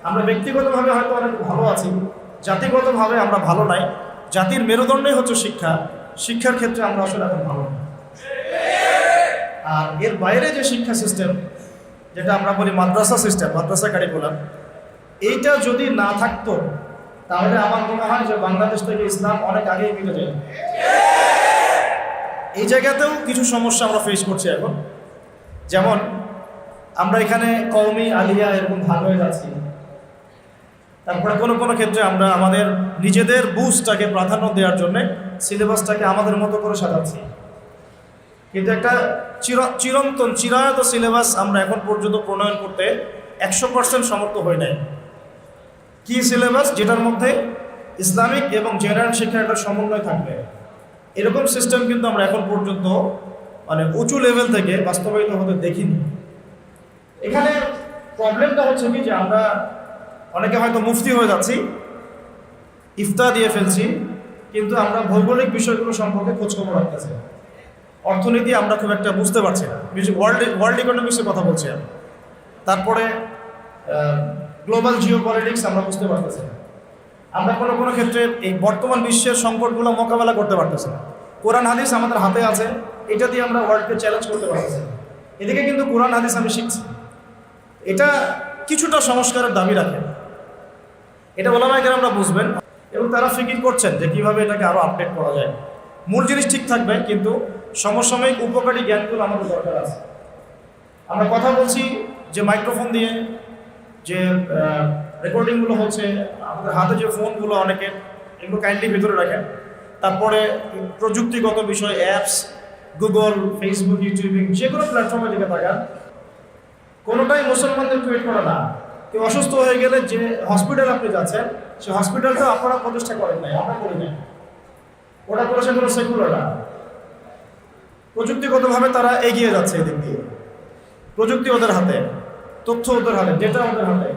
আমরা ব্যক্তিগতভাবে হয়তো অনেক ভালো আছি, জাতিগতভাবে আমরা ভালো নাই। জাতির মেরুদণ্ডই হচ্ছে শিক্ষা। শিক্ষার ক্ষেত্রে আমরা আসলে এখন ভালো না। আর এর বাইরে যে শিক্ষা সিস্টেম, যেটা আমরা বলি মাদ্রাসা সিস্টেম, মাদ্রাসা কারিকুলাম, এইটা যদি না থাকতো তাহলে আমার মনে হয় যে বাংলাদেশ থেকে ইসলাম অনেক আগেই মিটে যায়। এই জায়গাতেও কিছু সমস্যা আমরা ফেস করছি এখন। যেমন আমরা এখানে কওমি আলিয়া এরকম ভাগ হয়ে যাচ্ছি। তারপরে কোনো কোনো ক্ষেত্রে আমরা আমাদের নিজেদের বুঝটাকে প্রাধান্য দেওয়ার জন্য সিলেবাসটাকে আমাদের মতো করে সাজাচ্ছি। কিন্তু একটা চিরন্তন চিরায়ত সিলেবাস আমরা এখন পর্যন্ত প্রণয়ন করতে 100% সমর্থ হই নাই। কি সিলেবাস? যেটার মধ্যে ইসলামিক এবং জেনারেল শিক্ষার একটা সমন্বয় থাকবে, এরকম সিস্টেম কিন্তু আমরা এখন পর্যন্ত মানে উঁচু লেভেল থেকে বাস্তবায়িত হতে দেখিনি। এখানে প্রবলেমটা হচ্ছে কি যে আমরা অনেকে হয়তো মুফতি হয়ে যাচ্ছি, ইফতা দিয়ে ফেলছি, কিন্তু আমরা ভৌগোলিক বিষয়গুলো সম্পর্কে খোঁজখবর রাখতেছি। অর্থনীতি আমরা খুব একটা বুঝতে পারছি না, ওয়ার্ল্ড ইকোনমিক্সের কথা বলছি আমি। তারপরে গ্লোবাল জিও পলিটিক্স আমরা বুঝতে পারতেছি না। আমরা কোনো কোনো ক্ষেত্রে এই বর্তমান বিশ্বের সংকটগুলো মোকাবেলা করতে পারতেছি না। কোরআন হাদিস আমাদের হাতে আছে, এটা দিয়ে আমরা ওয়ার্ল্ডকে চ্যালেঞ্জ করতে পারতেছি না। এদিকে কিন্তু কোরআন হাদিস আমি শিখছি, এটা কিছুটা সংস্কারের দাবি রাখে। এটা ওলামায়ে কেরামরা বুঝবেন এবং তারা ফিকির করছেন যে কীভাবে এটাকে আরও আপডেট করা যায়। মূল জিনিস ঠিক থাকবে, কিন্তু সমসাময়িক উপকারী জ্ঞানগুলো আমাদের দরকার আছে। আমরা কথা বলছি যে মাইক্রোফোন দিয়ে, যে রেকর্ডিংগুলো হচ্ছে, আমাদের হাতে যে ফোনগুলো অনেকের, এগুলো কাইন্ডলি ভিতরে রাখেন। তারপরে প্রযুক্তিগত বিষয়, অ্যাপস, গুগল, ফেসবুক, ইউটিউবিং, যে কোনো প্ল্যাটফর্মের দিকে তাকান, কোনোটাই মুসলমানদের ক্রিয়েট করা না। কেউ অসুস্থ হয়ে গেলে যে হসপিটাল আপনি যাচ্ছেন, সেই হসপিটালটা আপনারা প্রতিষ্ঠা করেন নাই, আমরা করি নাই, ওটা করেছে কোনো সেকুলাররা। প্রযুক্তিগতভাবে তারা এগিয়ে যাচ্ছে এদিক দিয়ে। প্রযুক্তি ওদের হাতে, তথ্য ওদের হাতে, ডেটা ওদের হাতে,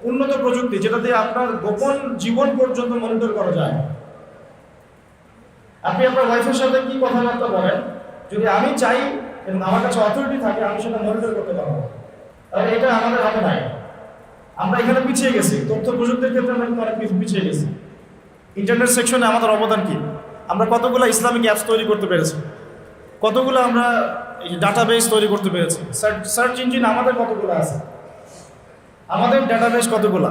উন্নত প্রযুক্তি যেটা দিয়ে আপনার গোপন জীবন পর্যন্ত মনিটর করা যায়। আপনি আপনার ওয়াইফের সাথে কি কথাবার্তা বলেন, যদি আমি চাই এবং আমার কাছে অথরিটি থাকে, আমি সেটা মনিটর করতে পারবো। তাহলে এটা আমাদের হাতে নাই। আমরা এখানে পিছিয়ে গেছি, তথ্য প্রযুক্তির ক্ষেত্রে আমরা কিন্তু অনেক পিছিয়ে গেছি। ইন্টারনেট সেকশনে আমাদের অবদান কি? আমরা কতগুলো ইসলামিক অ্যাপস তৈরি করতে পেরেছি, কতগুলো আমরা ডাটাবেস তৈরি করতে পেরেছি, সার্চ ইঞ্জিন আমাদের কতগুলো আছে, আমাদের ডাটাবেস কতগুলো।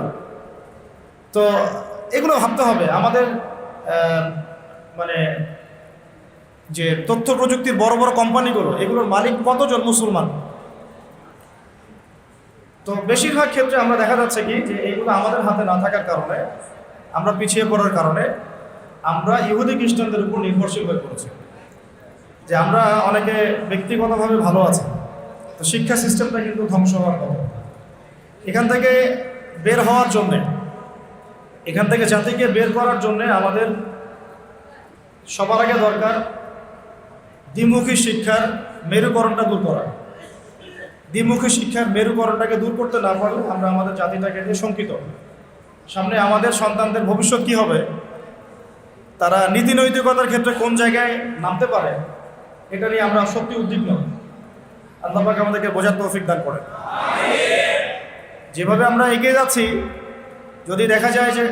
তো এগুলো ভাবতে হবে। আমাদের মানে যে তথ্য প্রযুক্তির বড় বড় কোম্পানিগুলো, এগুলোর মালিক কতজন মুসলমান? তো বেশিরভাগ ক্ষেত্রে আমরা দেখা যাচ্ছে কি যে এগুলো আমাদের হাতে না থাকার কারণে, আমরা পিছিয়ে পড়ার কারণে আমরা ইহুদি খ্রিস্টানদের উপর নির্ভরশীল হয়ে পড়েছি। যে আমরা অনেকে ব্যক্তিগতভাবে ভালো আছি, তো শিক্ষা সিস্টেমটা কিন্তু ধ্বংস হওয়ার কথা। এখান থেকে বের হওয়ার জন্যে, এখান থেকে জাতিকে বের করার জন্যে আমাদের সবার আগে দরকার দ্বিমুখী শিক্ষার মেরুকরণটা দূর করা। দ্বিমুখী শিক্ষার মেরুকরণটাকে দূর করতে না পারলে আমরা আমাদের জাতিটাকে নিয়ে শঙ্কিত। সামনে আমাদের সন্তানদের ভবিষ্যৎ কী হবে, তারা নীতি নৈতিকতার ক্ষেত্রে কোন জায়গায় নামতে পারে, এটা নিয়ে আমরা সত্যি উদ্বিগ্ন। আল্লাহ পাক আমাদেরকে বোঝার তৌফিক দান করেন। যেভাবে আমরা এগিয়ে যাচ্ছি, যদি দেখা যায় যে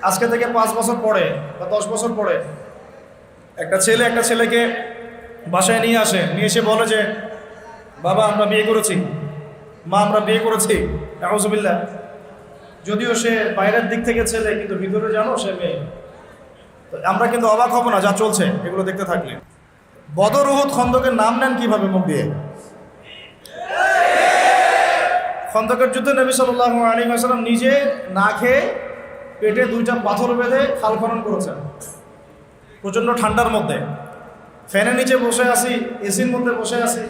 আজকে থেকে 5 বছর পরে বা 10 বছর পরে একটা ছেলে একটা ছেলেকে বাসায় নিয়ে আসে, নিয়ে এসে বলে যে বাবা আমরা বিয়ে করেছি, মা আমরা বিয়ে করেছি, নাউজুবিল্লাহ, যদিও সে বাইরের দিক থেকে ছেলে কিন্তু ভিতরে জানো সে মেয়ে। তো আমরা কিন্তু অবাক হব না যা চলছে এগুলো দেখতে থাকলে। বদর, উহুদ, খন্দকের নাম নেন কিভাবে মুখ দিয়ে? খন্দকের যুদ্ধে নবী সাল্লাল্লাহু আলাইহি ওয়াসাল্লাম নিজে না খেয়ে পেটে 2টা পাথর বেঁধে খাল খনন করেছেন। প্রচণ্ড ঠান্ডার মধ্যে ফ্যানের নিচে বসে আছি, এসির মধ্যে বসে আছি,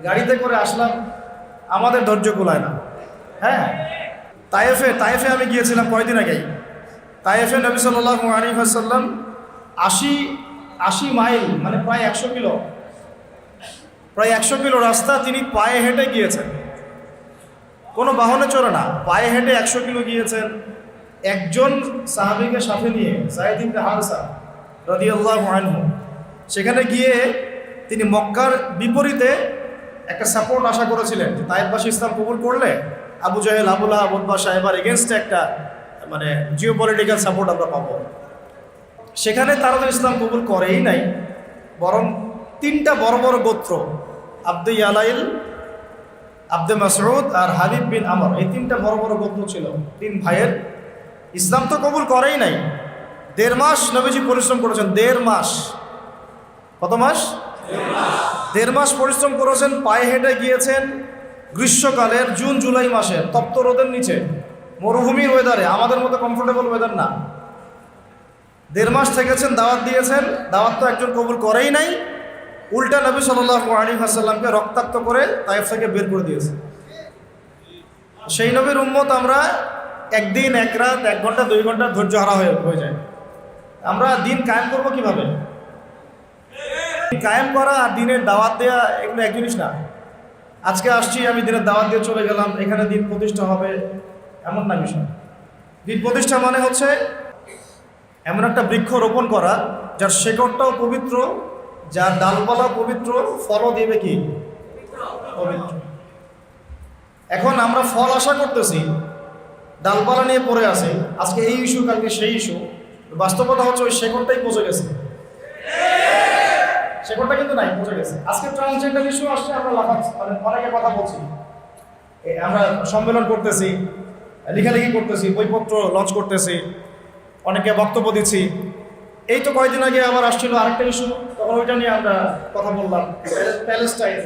গাড়িতে করে আসলাম, আমাদের ধৈর্য কুলায় না। হ্যাঁ, তায়েফে আমি গিয়েছিলাম কয়েকদিন আগেই। তায়েফে নবী সাল্লাল্লাহু আলাইহি ওয়াসাল্লাম 80 মাইল মানে প্রায় 100 কিলো রাস্তা তিনি পায়ে হেঁটে গিয়েছেন, কোনো বাহনে চড়ে না, পায়ে হেঁটে 100 কিলো গিয়েছেন। একজন সাহাবীকে সাথে নিয়ে, যায়েদ ইবনে হারসা রাদিয়াল্লাহু আনহু, সেখানে গিয়ে তিনি মক্কার বিপরীতে একটা সাপোর্ট আশা করেছিলেন যে তায়েফবাসী ইসলাম কবুল করলে আবু জাহেল, আবু লাহাব, উতবা, সাহেবার এগেনস্টে একটা মানে জিও পলিটিক্যাল সাপোর্ট আমরা পাবো। সেখানে তারা তো ইসলাম কবুল করেই নাই, বরং তিনটা বড় বড় গোত্র, আব্দে ইয়ালাইল, আব্দে মাসউদ আর হাবিব বিন আমর, এই তিনটা বড় বড় গোত্র ছিল, তিন ভাইয়ের। ইসলাম তো কবুল করেই নাই। 1.5 মাস নবীজি পরিশ্রম করেছেন, 1.5 মাস। কত মাস? 1.5 মাস পরিশ্রম করেছেন, পায়ে হেঁটে গিয়েছেন গ্রীষ্মকালের জুন জুলাই মাসের তপ্ত রোদের নিচে, মরুভূমির ওয়েদারে, আমাদের মতো কমফোর্টেবল ওয়েদার না। 1.5 মাস থেকেছেন, দাওয়াত দিয়েছেন, দাওয়াত তো একজন কবুল করেই নাই, উল্টা নবী সাল্লাল্লাহু আলাইহি ওয়াসাল্লামকে রক্তাক্ত করে তায়েফ থেকে বের করে দিয়েছে। সেই নবীর উম্মত আমরা একদিন, এক রাত, 1 ঘন্টা 2 ঘন্টা ধৈর্য হারা হয়ে যায়। আমরা দিন কায়েম করবো কিভাবে? কায়েম করা আর দিনের দাওয়াত দেওয়া এগুলো এক জিনিস না। আজকে আসছি, আমি দিনের দাওয়াত দিয়ে চলে গেলাম, এখানে দিন প্রতিষ্ঠা হবে, এমন না বিষয়। দিন প্রতিষ্ঠা মানে হচ্ছে এমন একটা বৃক্ষ রোপণ করা যার শেকড়টাও পবিত্র, যার ডালপালা পবিত্র, ফলও দেবে কি পবিত্র। এখন আমরা ফল আশা করতেছি, ডালপালা নিয়ে পড়ে আছে, আজকে এই ইস্যু, কালকে সেই ইস্যু। বাস্তবতা হচ্ছে ওই শেকড়টাই পচে গেছে, শেকড়টা কিন্তু নাই, পচে গেছে। আজকে ট্রান্সজেন্ডার ইস্যু আসছে, আমরা লাফাচ্ছি, মানে অনেকে কথা বলছি, আমরা সম্মেলন করতেছি, লেখালেখি করতেছি, বইপত্র লঞ্চ করতেছি, অনেকে বক্তব্য দিচ্ছি। এই তো কয়েকদিন আগে আবার আসছিল আরেকটা ইস্যু, তখন ওইটা নিয়ে আমরা কথা বললাম, প্যালেস্টাইন।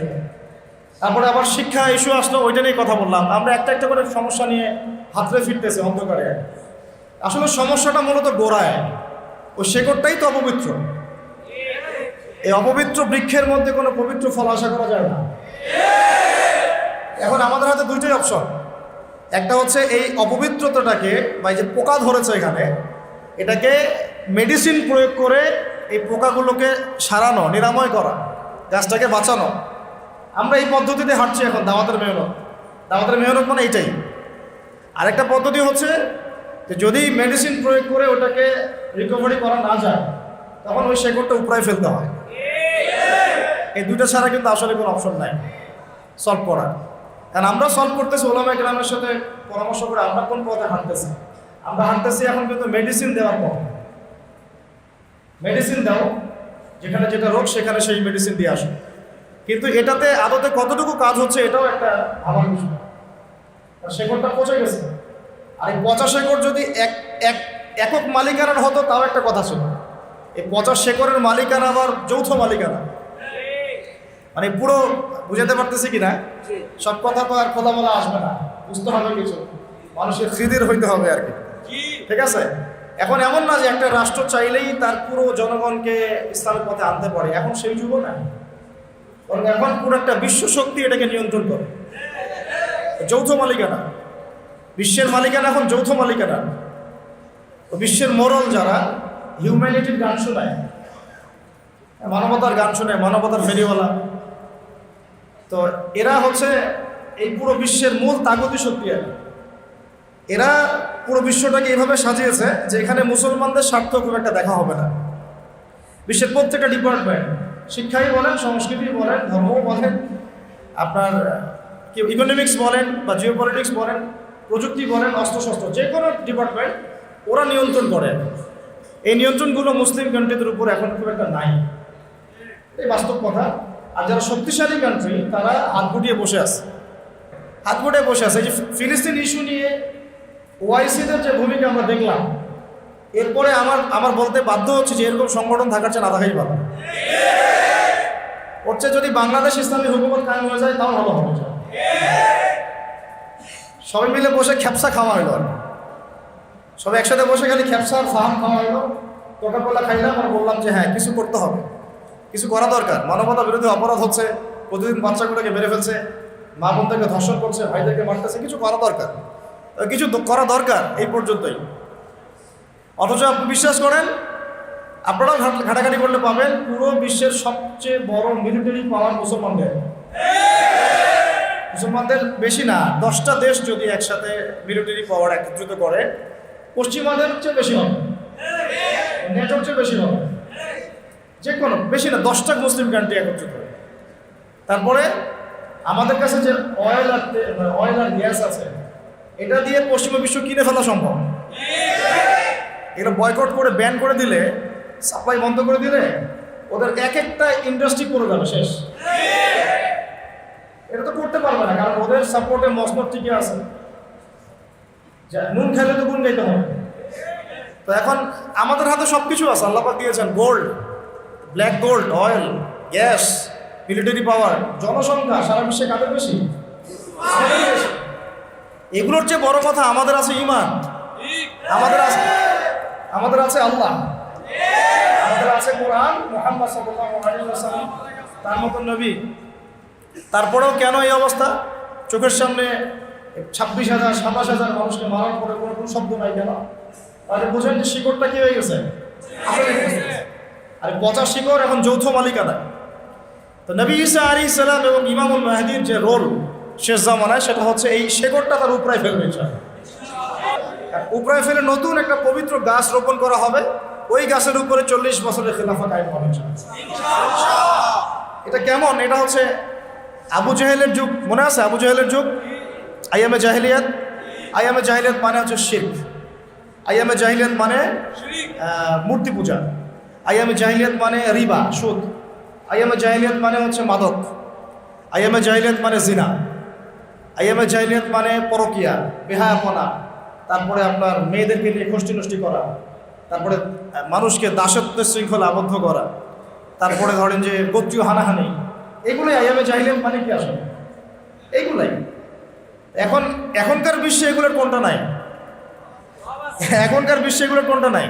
তারপরে আবার শিক্ষা ইস্যু আসলো, ওইটা নিয়ে কথা বললাম। আমরা একটা একটা করে সমস্যা নিয়ে হাতড়ে ফিরতেছে অন্ধকারে। আসলে সমস্যাটা মূলত গোড়ায়, ওই শেকড়টাই তো অপবিত্র। এই অপবিত্র বৃক্ষের মধ্যে কোনো পবিত্র ফল আশা করা যায় না। এখন আমাদের হাতে দুইটাই অপশন। একটা হচ্ছে এই অপবিত্রতাটাকে, বা এই যে পোকা ধরেছে এখানে, এটাকে মেডিসিন প্রয়োগ করে এই পোকাগুলোকে সারানো, নিরাময় করা, গাছটাকে বাঁচানো। আমরা এই পদ্ধতিতে হাঁটছি এখন, দাওয়াতের মেহনত। দাওয়াতের মেহনত মানে এইটাই। আরেকটা পদ্ধতি হচ্ছে যে যদি মেডিসিন প্রয়োগ করে ওটাকে রিকভারি করা না যায়, তখন ওই শেকড়টা উপড়ায় ফেলতে হয়। এই দুইটা ছাড়া কিন্তু আসলে কোনো অপশন নাই সলভ করার। কারণ আমরা সলভ করতেছি ওলামায়ে কেরামের সাথে পরামর্শ করে, আমরা কোন পথে হাঁটতেছি? আমরা হাঁটতেছি এখন কিন্তু মেডিসিন দেওয়ার পথ। মেডিসিন দাও, যেখানে যেটা রোগ সেখানে সেই মেডিসিন দিয়ে আসো। কিন্তু এটাতে আদতে কতটুকু কাজ হচ্ছে এটাও একটা ভাবার বিষয়। শেকড়টা পচে গেছে। আর এই পচা শেকড় যদি একক মালিকানার হতো তাও একটা কথা ছিল। এই পচা শেকড়ের মালিকানা আবার যৌথ মালিকানা, মানে পুরো বুঝাতে পারতেছি কিনা? সব কথা তো আর খোলামেলা আসবে না, বুঝতে হবে কিছু, মানুষের খিদির হইতে হবে আর কি। ঠিক আছে? এখন এমন না যে একটা রাষ্ট্র চাইলেই তার পুরো জনগণকে ইসলামের পথে আনতে পারে, এখন সেই যুগ না। কারণ এখন পুরো একটা বিশ্ব শক্তি এটাকে নিয়ন্ত্রণ করে, যৌথ মালিকানা। বিশ্বের মালিকানা এখন যৌথ মালিকানা। বিশ্বের মোরাল যারা হিউম্যানিটির গান শোনায়, মানবতার গান শোনায়, মানবতার ফেরিওয়ালা, তো এরা হচ্ছে এই পুরো বিশ্বের মূল তাগতি শক্তি। আর এরা পুরো বিশ্বটাকে এইভাবে সাজিয়েছে যে এখানে মুসলমানদের স্বার্থ খুব একটা দেখা হবে না। বিশ্বের প্রত্যেকটা ডিপার্টমেন্ট, শিক্ষাই বলেন, সংস্কৃতি বলেন, ধর্ম বলেন, আপনার ইকোনমিক্স বলেন বা জিও পলিটিক্স বলেন, প্রযুক্তি বলেন, অস্ত্রশস্ত্র, যে কোনো ডিপার্টমেন্ট ওরা নিয়ন্ত্রণ করে। এই নিয়ন্ত্রণগুলো মুসলিম কান্ট্রিদের উপর এখন খুব একটা নাই, এই বাস্তব কথা। আর যারা শক্তিশালী কান্ট্রি তারা হাত গুটিয়ে বসে আছে, হাত গুটিয়ে বসে আছে। এই যে ফিলিস্তিন ইস্যু নিয়ে ওআইসিদের যে ভূমিকা আমরা দেখলাম, এরপরে আমার বলতে বাধ্য হচ্ছে যে এরকম সংগঠন থাকার চেয়ে না থাকাই ভালো। হচ্ছে যদি বাংলাদেশ ইসলামী হুকুমত কায়েম হয়ে যায় তাও ভালো হবে। সবাই মিলে বসে খ্যাপসা খাওয়া হলো, আর সবাই একসাথে বসে খালি খ্যাপসা আর ফাহাম খাওয়া হলো, কোকাকোলা খাইলাম আর বললাম যে হ্যাঁ কিছু করতে হবে, কিছু করা দরকার। মানবতা বিরোধী অপরাধ হচ্ছে, প্রতিদিন বাচ্চাগুলোকে মেরে ফেলছে, মা বোনদেরকে ধর্ষণ করছে, ভাইদেরকে মারতেছে, কিছু করা দরকার, কিছু করা দরকার, এই পর্যন্তই। অথচ আপনি বিশ্বাস করেন, আপনারাও ঘাটাঘাটি করলে পাবেন, পুরো বিশ্বের সবচেয়ে বড় মিলিটারি পাওয়ার মুসলমানদের বেশি না। 10টা দেশ যদি একসাথে মিলিটারি পাওয়ার একত্রিত করে, পশ্চিমাদের চেয়ে বেশি হবে, নেটোর চেয়ে বেশি হবে, যে কোনো বেশি না, 10টা মুসলিম কান্ট্রি একত্রিত করে। তারপরে আমাদের কাছে যে অয়েল আর গ্যাস আছে, এটা দিয়ে পশ্চিমা বিশ্ব কিনে ফেলা সম্ভব। এটা বয়কট করে ব্যান করে দিলে, সাপ্লাই বন্ধ করে দিলে ওদের এক একটা ইন্ডাস্ট্রি করে যাবে, শেষ। এটা তো করতে পারবে না, কারণ ওদের সাপোর্টে মসনদ টিকে আছে। নুন খেলে তো গুণ গাইতে হবে। তো এখন আমাদের হাতে সব কিছু আছে, আল্লাহ পাক দিয়েছেন। Gold, black gold, oil, gas, military পাওয়ার, জনসংখ্যা সারা বিশ্বে কাদের বেশি? এগুলোর চেয়ে বড় কথা আমাদের আছে ঈমান, আমাদের আছে আল্লাহ, আমাদের আছে কোরআন, মুহাম্মদ সাল্লাল্লাহু আলাইহি ওয়াসাল্লাম, তার মতন নবী। তারপরেও কেন এই অবস্থা? চোখের সামনে 26,000 27,000 মানুষকে মারার পরে কোনো শব্দ নাই কেন? তাহলে বোঝেন যে শিকড়টা কি হয়ে গেছে? আর পচা শিকড় এখন যৌথ মালিকানা। তো নবী ঈসা আলাইহিস সালাম এবং ইমামুল মাহদির যে রোল শেষ জামানায়, সেটা হচ্ছে এই শেকড়টা তার উপরায় ফেলবে। উপরায় ফেলে নতুন একটা পবিত্র গাছ রোপণ করা হবে, ওই গাছের উপরে 40 বছরের খেলাফত কায়েম হবে। এটা কেমন? এটা হচ্ছে আবু জাহেলের যুগ, মনে আছে আবু জাহেলের যুগ? আইয়ামে জাহিলিয়াত। আইয়ামে জাহিলিয়াত মানে হচ্ছে শিরক। আইয়ামে জাহিলিয়াত মানে মূর্তি পূজা। আইয়ামে জাহিলিয়াত মানে রিবা, সুদ। আইয়ামে জাহিলিয়াত মানে হচ্ছে মাদক। আইয়ামে জাহিলিয়াত মানে জিনা। আইয়ামে জাহিলিয়াত মানে পরকিয়া, বেহায়াপনা। তারপরে আপনার মেয়েদেরকে নিয়ে খষ্টি নষ্টি করা, তারপরে মানুষকে দাসত্বের শৃঙ্খলা আবদ্ধ করা, তারপরে ধরেন যে গোত্রীয় হানাহানি। এগুলোই আইয়ামে জাহিলিয়াত মানে কি আসলে? এইগুলাই। এখনকার বিশ্বে এগুলোর কোনটা নাই? এখনকার বিশ্বে এগুলোর কোনটা নাই?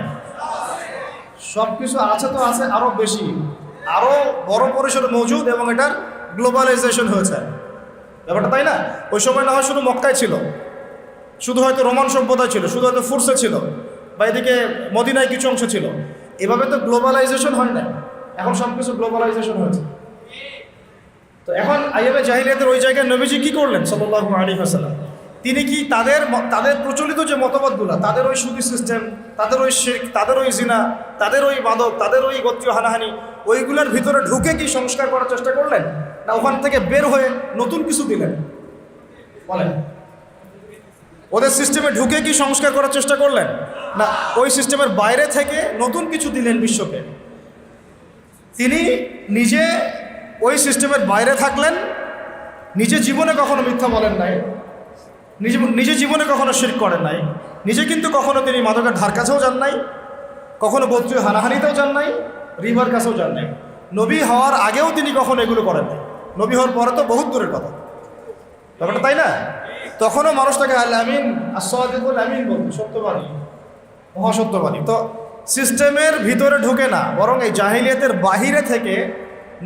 সব কিছু আছে, তো আছে আরো বেশি, আরো বড় পরিসরে মজুদ, এবং এটার গ্লোবালাইজেশন হয়েছে ব্যাপারটা, তাই না? ওই সময় না হয় শুধু মক্কায় ছিল, শুধু হয়তো রোমান সভ্যতায় ছিল, শুধু হয়তো ফুরসে ছিল, বা এদিকে মদিনায় কিছু অংশ ছিল। এভাবে তো গ্লোবালাইজেশন হয় না, এখন সব কিছু গ্লোবালাইজেশন হয়েছে। তো এখন আইয়ামে জাহিলিয়াতের ওই জায়গায় নবীজি কি করলেন সাল্লাল্লাহু আলাইহি ওয়াসাল্লাম? তিনি কি তাদের প্রচলিত যে মতবাদগুলো, তাদের ওই সুদী সিস্টেম, তাদের ওই শিরক, তাদের ওই জিনা, তাদের ওই মাদক, তাদের ওই গোত্রীয় হানাহানি, ওইগুলোর ভিতরে ঢুকে কি সংস্কার করার চেষ্টা করলেন, না ওখান থেকে বের হয়ে নতুন কিছু দিলেন? বলেন, ওদের সিস্টেমে ঢুকে কি সংস্কার করার চেষ্টা করলেন, না ওই সিস্টেমের বাইরে থেকে নতুন কিছু দিলেন বিশ্বকে? তিনি নিজে ওই সিস্টেমের বাইরে থাকলেন, নিজে জীবনে কখনো মিথ্যা বলেন নাই, নিজে জীবনে কখনো শিরক করেন নাই, নিজে কিন্তু কখনো তিনি মাদকের ধার কাছেও যান নাই, কখনো গোত্রীয় হানাহানিতেও যান নাই, রিভার কাছেও যান নাই। নবী হওয়ার আগেও তিনি কখনো এগুলো করেন নাই, নবী হওয়ার পরে তো বহুত দূরের কথা ব্যাপারটা, তাই না? তখনও মানুষ তাকে আল আমিন, as-সাদিকুল আমিন বলতো, সত্যবাদী, মহাসত্যবাদী। তো সিস্টেমের ভিতরে ঢুকে না, বরং এই জাহিলিয়াতের বাহিরে থেকে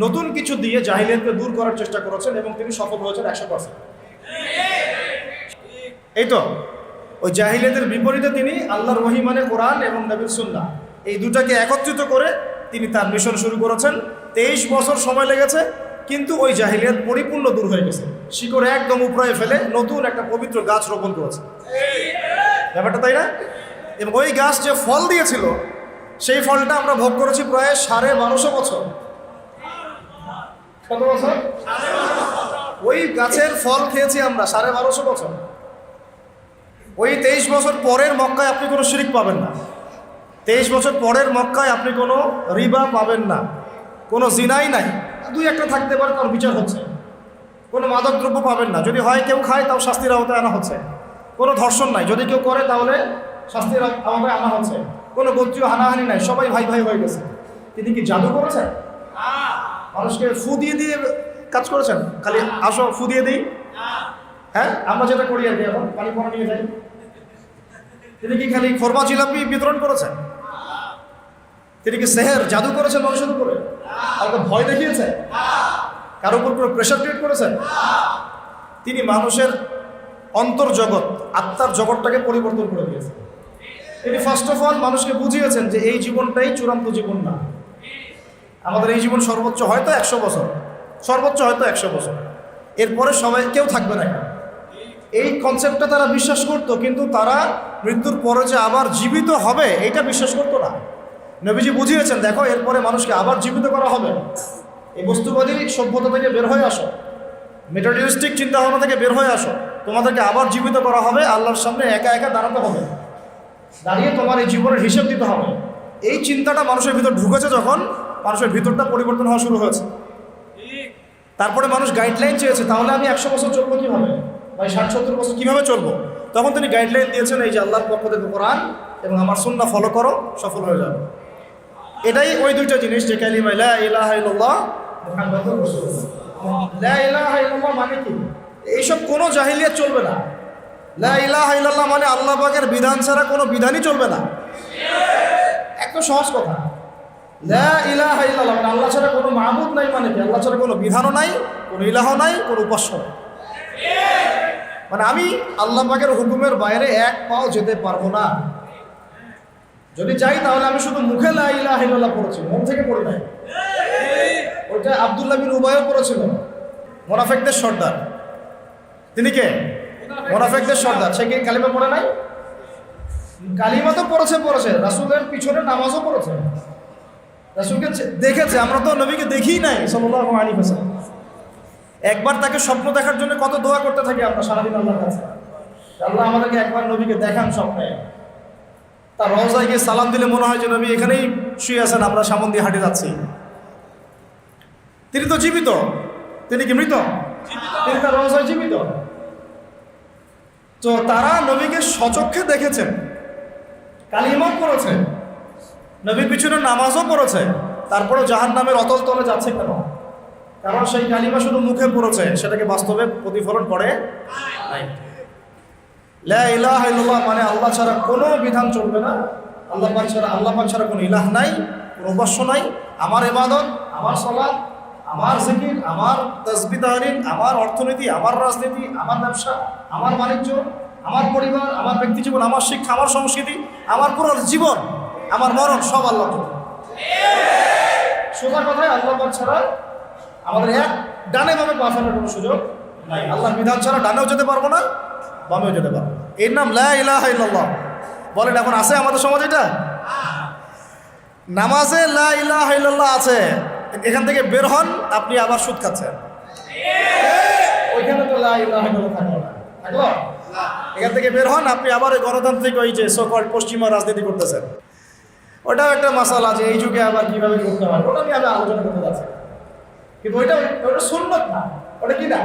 নতুন কিছু দিয়ে জাহিলিয়াতকে দূর করার চেষ্টা করেছেন, এবং তিনি সফল হয়েছেন 100%। এই তো ওই জাহিলিয়াতের বিপরীতে তিনি আল্লাহর ওহী মানে কোরআন এবং নবীর সুন্নাহ, এই দুটাকে একত্রিত করে তিনি তার মিশন শুরু করেছেন। 23 বছর সময় লেগেছে, কিন্তু ওই জাহিলিয়াত পরিপূর্ণ দূর হয়ে গেছে, শিকড় একদম উপড়ায় ফেলে নতুন একটা পবিত্র গাছ রোপণ করেছে ব্যাপারটা, তাই না? এবং ওই গাছ যে ফল দিয়েছিল, সেই ফলটা আমরা ভোগ করেছি প্রায় 1250 বছর। কত বছর? ওই গাছের ফল খেয়েছি আমরা 1250 বছর। ওই 23 বছর পরের মক্কায় আপনি কোনো শিরক পাবেন না, 23 বছর পরের মক্কায় আপনি কোনো রিবা পাবেন না, কোনো জিনাই নাই, দুই একটা থাকতে পারে, তার বিচার হচ্ছে। কোনো মাদক দ্রব্য পাবেন না, যদি হয় কেউ খায় তাও শাস্তির আওতায় আনা হচ্ছে। কোনো ধর্ষণ নাই, যদি কেউ করে তাহলে শাস্তির আওতায় আনা হচ্ছে। কোনো গোত্রীয় হানাহানি নাই, সবাই ভাই ভাই হয়ে গেছে। তিনি কি জাদু করেছেন? মানুষকে ফু দিয়ে দিয়ে কাজ করেছেন? খালি আসো ফু দিয়ে দিই, হ্যাঁ আমরা যেটা করি আর কি, এখন পানি পড়া নিয়ে যাই। তিনি কি খালি খোরমা জিলাপি বিতরণ করেছেন? তিনি কি সেহের জাদু করেছেন মানুষের উপরে? কাউকে ভয় দেখিয়েছেন? কারোর উপর কোনো প্রেশার ক্রিয়েট করেছেন? তিনি মানুষের অন্তর্জগৎ, আত্মার জগৎটাকে পরিবর্তন করে দিয়েছেন। তিনি ফার্স্ট অফ অল মানুষকে বুঝিয়েছেন যে এই জীবনটাই চূড়ান্ত জীবন না, আমাদের এই জীবন সর্বোচ্চ হয়তো 100 বছর, সর্বোচ্চ হয়তো 100 বছর, এরপরে সবাই কেউ থাকবে না। এই কনসেপ্টটা তারা বিশ্বাস করতো, কিন্তু তারা মৃত্যুর পরে যে আবার জীবিত হবে এটা বিশ্বাস করতো না। নবীজি বুঝিয়েছেন, দেখো এরপরে মানুষকে আবার জীবিত করা হবে, এই বস্তুবাদী সভ্যতা থেকে বের হয়ে আসো, মেটারিয়ালিস্টিক চিন্তাভাবনা থেকে বের হয়ে আসো, তোমাদেরকে আবার জীবিত করা হবে, আল্লাহর সামনে একা একা দাঁড়াতে হবে, দাঁড়িয়ে তোমার এই জীবনের হিসেব দিতে হবে। এই চিন্তাটা মানুষের ভিতর ঢুকেছে যখন, মানুষের ভিতরটা পরিবর্তন হওয়া শুরু হয়েছে। তারপরে মানুষ গাইডলাইন চেয়েছে, তাহলে আমি 100 বছর চলবো কীভাবে, ভাই 60-70 বছর কীভাবে চলবো? তখন তিনি গাইডলাইন দিয়েছেন, এই যে আল্লাহর পক্ষ থেকে কোরআন এবং আমার সুন্নাহ ফলো করো, সফল হয়ে যাবে। এটাই ওই দুইটা জিনিস, যে কালিমা লা ইলাহা ইল্লাল্লাহ মুহাম্মাদুর রাসূলুল্লাহ। লা ইলাহা ইল্লাল্লাহ মানে কি? এইসব কোনো জাহিলিয়াত চলবে না। লা ইলাহা ইল্লাল্লাহ মানে আল্লাহ পাকের বিধান ছাড়া কোনো বিধানই চলবে না। একদম সহজ কথা। লা ইলাহা ইল্লাল্লাহ মানে আল্লাহ ছাড়া কোনো মাবুদ নাই, মানে কি? আল্লাহ ছাড়া কোনো বিধানও নাই, কোনো ইলাহ নাই, কোনো উপাস্য নাই। মানে আমি আল্লাহ পাকের হুকুমের বাইরে এক পাও যেতে পারবো না। যদি চাই তাহলে আমি শুধু মুখে লা ইলাহা ইল্লাল্লাহ পড়েছি, মন থেকে পড়ি নাই। ওইটা আব্দুল্লাহ বিন উবাইও পড়েছিল, মুনাফিকদের সর্দার। তিনি কে? মুনাফিকদের সর্দার। সে কি কালিমা পড়ে নাই? কালিমা তো পড়েছে, রাসূলের পিছনে নামাজও পড়েছে, রাসূলকে দেখেছে। আমরা তো নবীকে দেখিই নাই সাল্লাল্লাহু আলাইহি ওয়াসাল্লাম। একবার তাকে স্বপ্ন দেখার জন্য কত দোয়া করতে থাকি আমরা সারাদিন আল্লাহর কাছে, আল্লাহ আমাদেরকে একবার নবীকে দেখান স্বপ্নে। তার রওজায় গিয়ে সালাম দিলে মনে হয় যে নবী এখানেই শুয়ে আছেন, আমরা সামন দিয়ে হাঁটে যাচ্ছি। তিনি তো জীবিত, তিনি কি মৃত? তিনি তার রওজায় জীবিত। তো তারা নবীকে সচক্ষে দেখেছেন, কালিমাও পড়েছে, নবীর পিছনে নামাজও পড়েছে, তারপরেও জাহান্নামের অতল তলে যাচ্ছে কেন? কারণ সেই কালিমা শুধু মুখে পড়েছে, সেটাকে বাস্তবে প্রতিফলন করে নাই। লা ইলাহা ইল্লাল্লাহ মানে আল্লাহ ছাড়া কোনো বিধান চলবে না, আল্লাহ পাক ছাড়া কোনো ইলাহ নাই, কোনো উপাস্য নাই। আমার ইবাদত, আমার সালাত, আমার জিকির, আমার তাসবিহ তাহলিল, আমার অর্থনীতি, আমার রাজনীতি, আমার ব্যবসা, আমার বাণিজ্য, আমার পরিবার, আমার ব্যক্তি জীবন, আমার শিক্ষা, আমার সংস্কৃতি, আমার পুরো জীবন, আমার মরণ সব আল্লাহ। সোজা কথায় আল্লাহ পাক ছাড়া আমাদের এক ডানে বামে পা ফেলার কোনো সুযোগ নাই। আল্লাহর বিধান ছাড়া ডানেও যেতে পারবো না, বামেও যেতে পারবো না। এর নাম লা ইলাহা ইল্লাল্লাহ। বলেন এখন আছে আমাদের সমাজে এটা? নামাজে লা ইলাহা ইল্লাল্লাহ আছে, এখান থেকে বের হন আপনি আবার সুদ খাচ্ছেন। ওইখানে তো লা ইলাহা ইল্লাল্লাহ থাকলো না, থাকলো? এখান থেকে বের হন আপনি আবার ওই গণতান্ত্রিক ওই যে সো-কল্ড পশ্চিমা রাজনীতি করতেছেন। ওটাও একটা মাসালা আছে, এই যুগে আবার কিভাবে করতে হয় ওটা নিয়ে আমি আলোচনা করতে যাচ্ছি। কিন্তু ওটা সুন্নত না। ওটা কি না?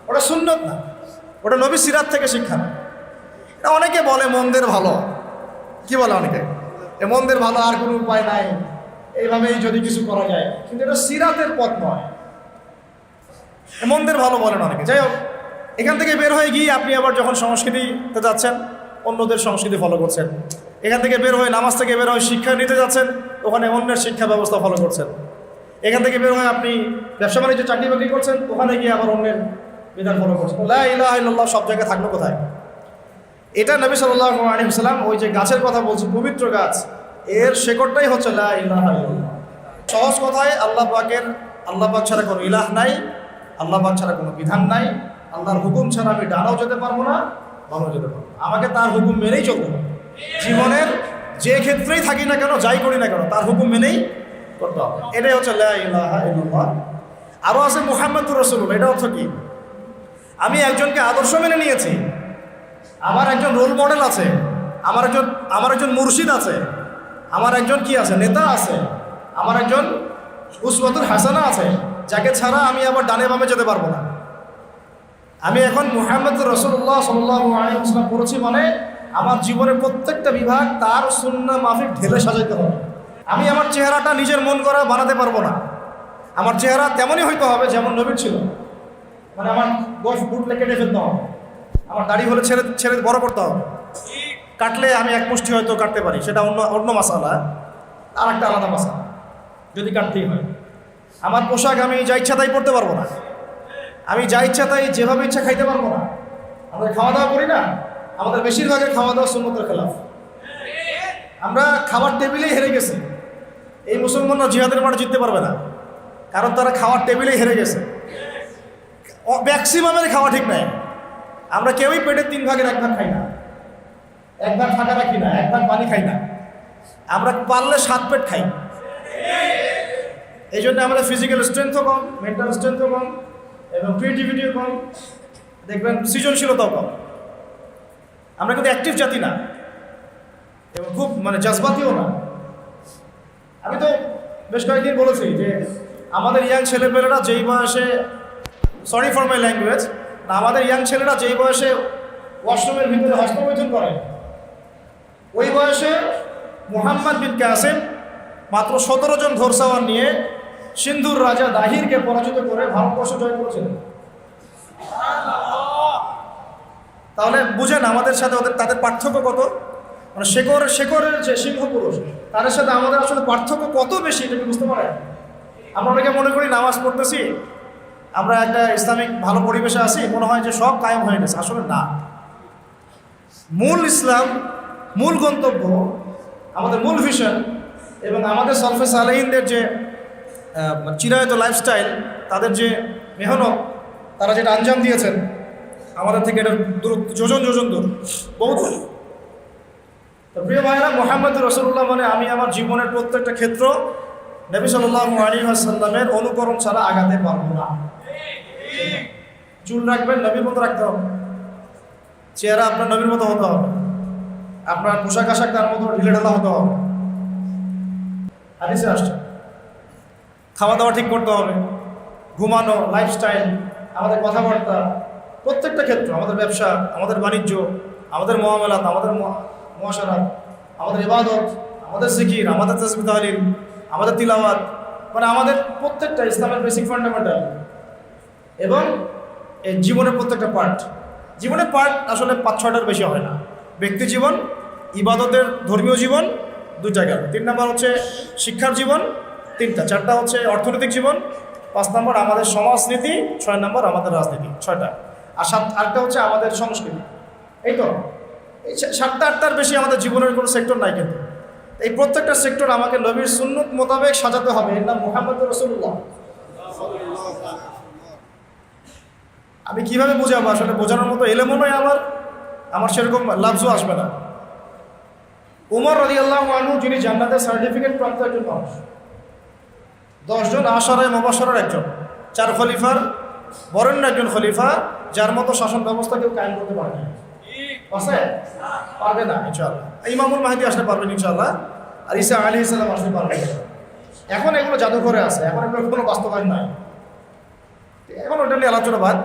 ওটা সুন্নত না, ওটা নবী সিরাত থেকে শিক্ষা না। এটা অনেকে বলে মন্দের ভালো, কি বলে অনেকে, এ মন্দের ভালো আর কোনো উপায় নাই, এইভাবেই যদি কিছু করা যায়, কিন্তু এটা সিরাতের পথ নয়। মন্দের ভালো বলেন অনেকে। যাই হোক, এখান থেকে বের হয়ে গিয়ে আপনি আবার যখন সংস্কৃতিতে যাচ্ছেন, অন্যদের সংস্কৃতি ফলো করছেন। এখান থেকে বের হয়ে নামাজ থেকে বের হয়ে শিক্ষা নিতে যাচ্ছেন, ওখানে অন্যের শিক্ষা ব্যবস্থা ফলো করছেন। এখান থেকে বের হয়ে আপনি ব্যবসা বাণিজ্য চাকরি বাকরি করছেন, ওখানে গিয়ে আবার অন্যের বিধান ফলো করছেন। লা ইলাহা ইল্লাল্লাহ সব জায়গায় থাকলো কোথায়? এটা নবী সাল্লাল্লাহু আলাইহি ওয়াসাল্লাম ওই যে গাছের কথা বলছে, পবিত্র গাছ, এর শেকড়টাই হচ্ছে লা ইলাহা ইল্লাল্লাহ। সহজ কথায় আল্লাহ পাক ছাড়া কোনো ইলাহ নাই, আল্লাহ পাক ছাড়া কোনো বিধান নাই, আল্লাহর হুকুম ছাড়া আমি ডানাও যেতে পারবো না, বামও যেতে পারবো না। আমাকে তার হুকুম মেনেই চলতে হবে। জীবনের যে ক্ষেত্রেই থাকি না কেন, যাই করি না কেন, তার হুকুম মেনেই করতে হবে। এটাই হচ্ছে লা ইলাহা ইল্লাল্লাহ। আরও আছে মুহাম্মাদুর রাসূলুল্লাহ। এটা অর্থ কি? আমি একজনকে আদর্শ মেনে নিয়েছি, আমার একজন রোল মডেল আছে, আমার একজন মুর্শিদ আছে, আমার একজন কি আছে, নেতা আছে, আমার একজন উসওয়াতুল হাসানা আছে, যাকে ছাড়া আমি আবার ডানে বামে যেতে পারবো না। আমি এখন মুহাম্মদুর রাসূলুল্লাহ সাল্লাল্লাহু আলাইহি ওয়াসাল্লাম পড়েছি মানে আমার জীবনের প্রত্যেকটা বিভাগ তার সুন্নাহ মাফিক ঢেলে সাজাইতে হবে। আমি আমার চেহারাটা নিজের মন করা বানাতে পারবো না। আমার চেহারা তেমনই হইতে হবে যেমন নবীর ছিল। মানে আমার গোফ বুটলে কেটে ফেলতে হবে, আমার দাড়ি হলে ছেড়ে বড় করতে হবে। কাটলে আমি এক মুষ্টি হয়তো কাটতে পারি, সেটা অন্য মাসালা, আর একটা আলাদা মাসালা যদি কাটতেই হয়। আমার পোশাক আমি যা ইচ্ছা তাই পরতে পারবো না, আমি যা ইচ্ছা তাই যেভাবে ইচ্ছা খাইতে পারবো না। আমরা খাওয়া দাওয়া করি না, আমাদের বেশিরভাগের খাওয়া দাওয়া সুন্নতের খেলাফ। আমরা খাবার টেবিলেই হেরে গেছি। এই মুসলমানরা জিহাদের মাঠে জিততে পারবে না, কারণ তারা খাওয়ার টেবিলেই হেরে গেছে। ম্যাক্সিমামের খাওয়া ঠিক নাই। আমরা কেউই পেটের 3 ভাগের 1 ভাগ খাই না, 1 ভাগ ফাঁকা রাখি না, 1 ভাগ পানি খাই না। আমরা পারলে 7 পেট খাই। এই জন্য আমাদের ফিজিক্যাল স্ট্রেংথও কম, মেন্টাল স্ট্রেংথও কম এবং ক্রিয়েটিভিটিও কম। দেখবেন সৃজনশীলতাও কম। আমরা কিন্তু অ্যাক্টিভ জাতি না এবং খুব মানে জজবাতিও না। আমি তো বেশ কয়েকদিন বলেছি যে আমাদের ইয়াং ছেলেপেলেরা যেই বয়সে, সরি ফর মাই ল্যাঙ্গুয়েজ, না আমাদের ইয়াং ছেলেরা যেই বয়সে ওয়াশরুমের ভিতরে হস্তমৈথুন করে, ওই বয়সে মুহাম্মদ বিন কাসিম মাত্র 17 জন ঘোড়সাওয়ার নিয়ে সিন্ধুর রাজা দাহিরকে পরাজিত করে ভারতবর্ষ জয় করেছিলেন। তাহলে বুঝেন আমাদের সাথে তাদের পার্থক্য কত, মানে শেকরের যে সিংহ পুরুষ তাদের সাথে আমাদের আসলে পার্থক্য কত বেশি, এটা কি বুঝতে পারেন? আমরা অনেকে মনে করি নামাজ পড়তেছি, আমরা একটা ইসলামিক ভালো পরিবেশে আছি, মনে হয় যে সব কায়েম হয়ে গেছে। আসলে না। মূল ইসলাম, মূল গন্তব্য, আমাদের মূল ভিশন এবং আমাদের সলফে সালেহিনদের যে চিরায়ত লাইফস্টাইল, তাদের যে মেহনত, তারা যেটা আঞ্জাম দিয়েছেন আমাদের থেকে এটা যোজন দূর, বহুত দূর। তো প্রিয় ভাইরা, মুহাম্মদ রাসূলুল্লাহ মানে আমি আমার জীবনের প্রত্যেকটা ক্ষেত্র নবী সাল্লাল্লাহু আলাইহি ওয়াসাল্লামের অনুকরণ ছাড়া আগাতে পারবো না। চুল রাখবেন নবীর মতো রাখতে হবে, চেহারা আপনার নবীর মতো হতে হবে, আপনার পোশাক আশাক তার মতো ঢিলেঢালা হতে হবে। হাদিসে আসছে খাওয়া দাওয়া ঠিক করতে হবে, ঘুমানো, লাইফস্টাইল, আমাদের কথাবার্তা, প্রত্যেকটা ক্ষেত্র, আমাদের ব্যবসা, আমাদের বাণিজ্য, আমাদের মুআমালাত, আমাদের মুআশারাত, আমাদের ইবাদত, আমাদের জিকির, আমাদের তাসবিহ তাহলিল, আমাদের তিলাওয়াত, মানে আমাদের প্রত্যেকটা ইসলামের বেসিক ফান্ডামেন্টাল এবং এই জীবনের প্রত্যেকটা পার্ট। জীবনের পার্ট আসলে 5-6টার বেশি হয় না। ব্যক্তি জীবন, ইবাদতের ধর্মীয় জীবন 2টা গেল, 3 নাম্বার হচ্ছে শিক্ষার জীবন 3টা, 4টা হচ্ছে অর্থনৈতিক জীবন, 5 নাম্বার আমাদের সমাজনীতি, 6 নাম্বার আমাদের রাজনীতি, 6টা, আর 8টা হচ্ছে আমাদের সংস্কৃতি। এই তো এই 7টা-8টার বেশি আমাদের জীবনের কোনো সেক্টর নাই। কিন্তু এই প্রত্যেকটা সেক্টর আমাকে নবীর সুন্নত মোতাবেক সাজাতে হবে। এর নাম মুহাম্মদ রাসূলুল্লাহ। আমি কিভাবে বোঝাবো? আসলে বোঝানোর মতো এলেমও নয় আমার সেরকম লাফজও আসবে না। উমর রাদিয়াল্লাহু আনহু, যিনি জান্নাতের সার্টিফিকেট প্রাপ্ত একজন মানুষ, 10 জন আশারায়ে মুবাশশারার একজন, 4 খলিফার বরেণ্য একজন খলিফা, যার মতো শাসন ব্যবস্থা কেউ কায়েম করতে পারে না। আছে? পারবে না ইনশাআল্লাহ। ইমামুল মাহদী আসলে পারবেন ইনশাআল্লাহ, আর ঈসা আলাইহিস সালাম আসলে পারবেন। এখন এগুলো জাদুঘরে আছে, এখন এগুলো কোনো বাস্তবায়ন নাই। এখন ওটা নিয়ে আলোচনা বাদ,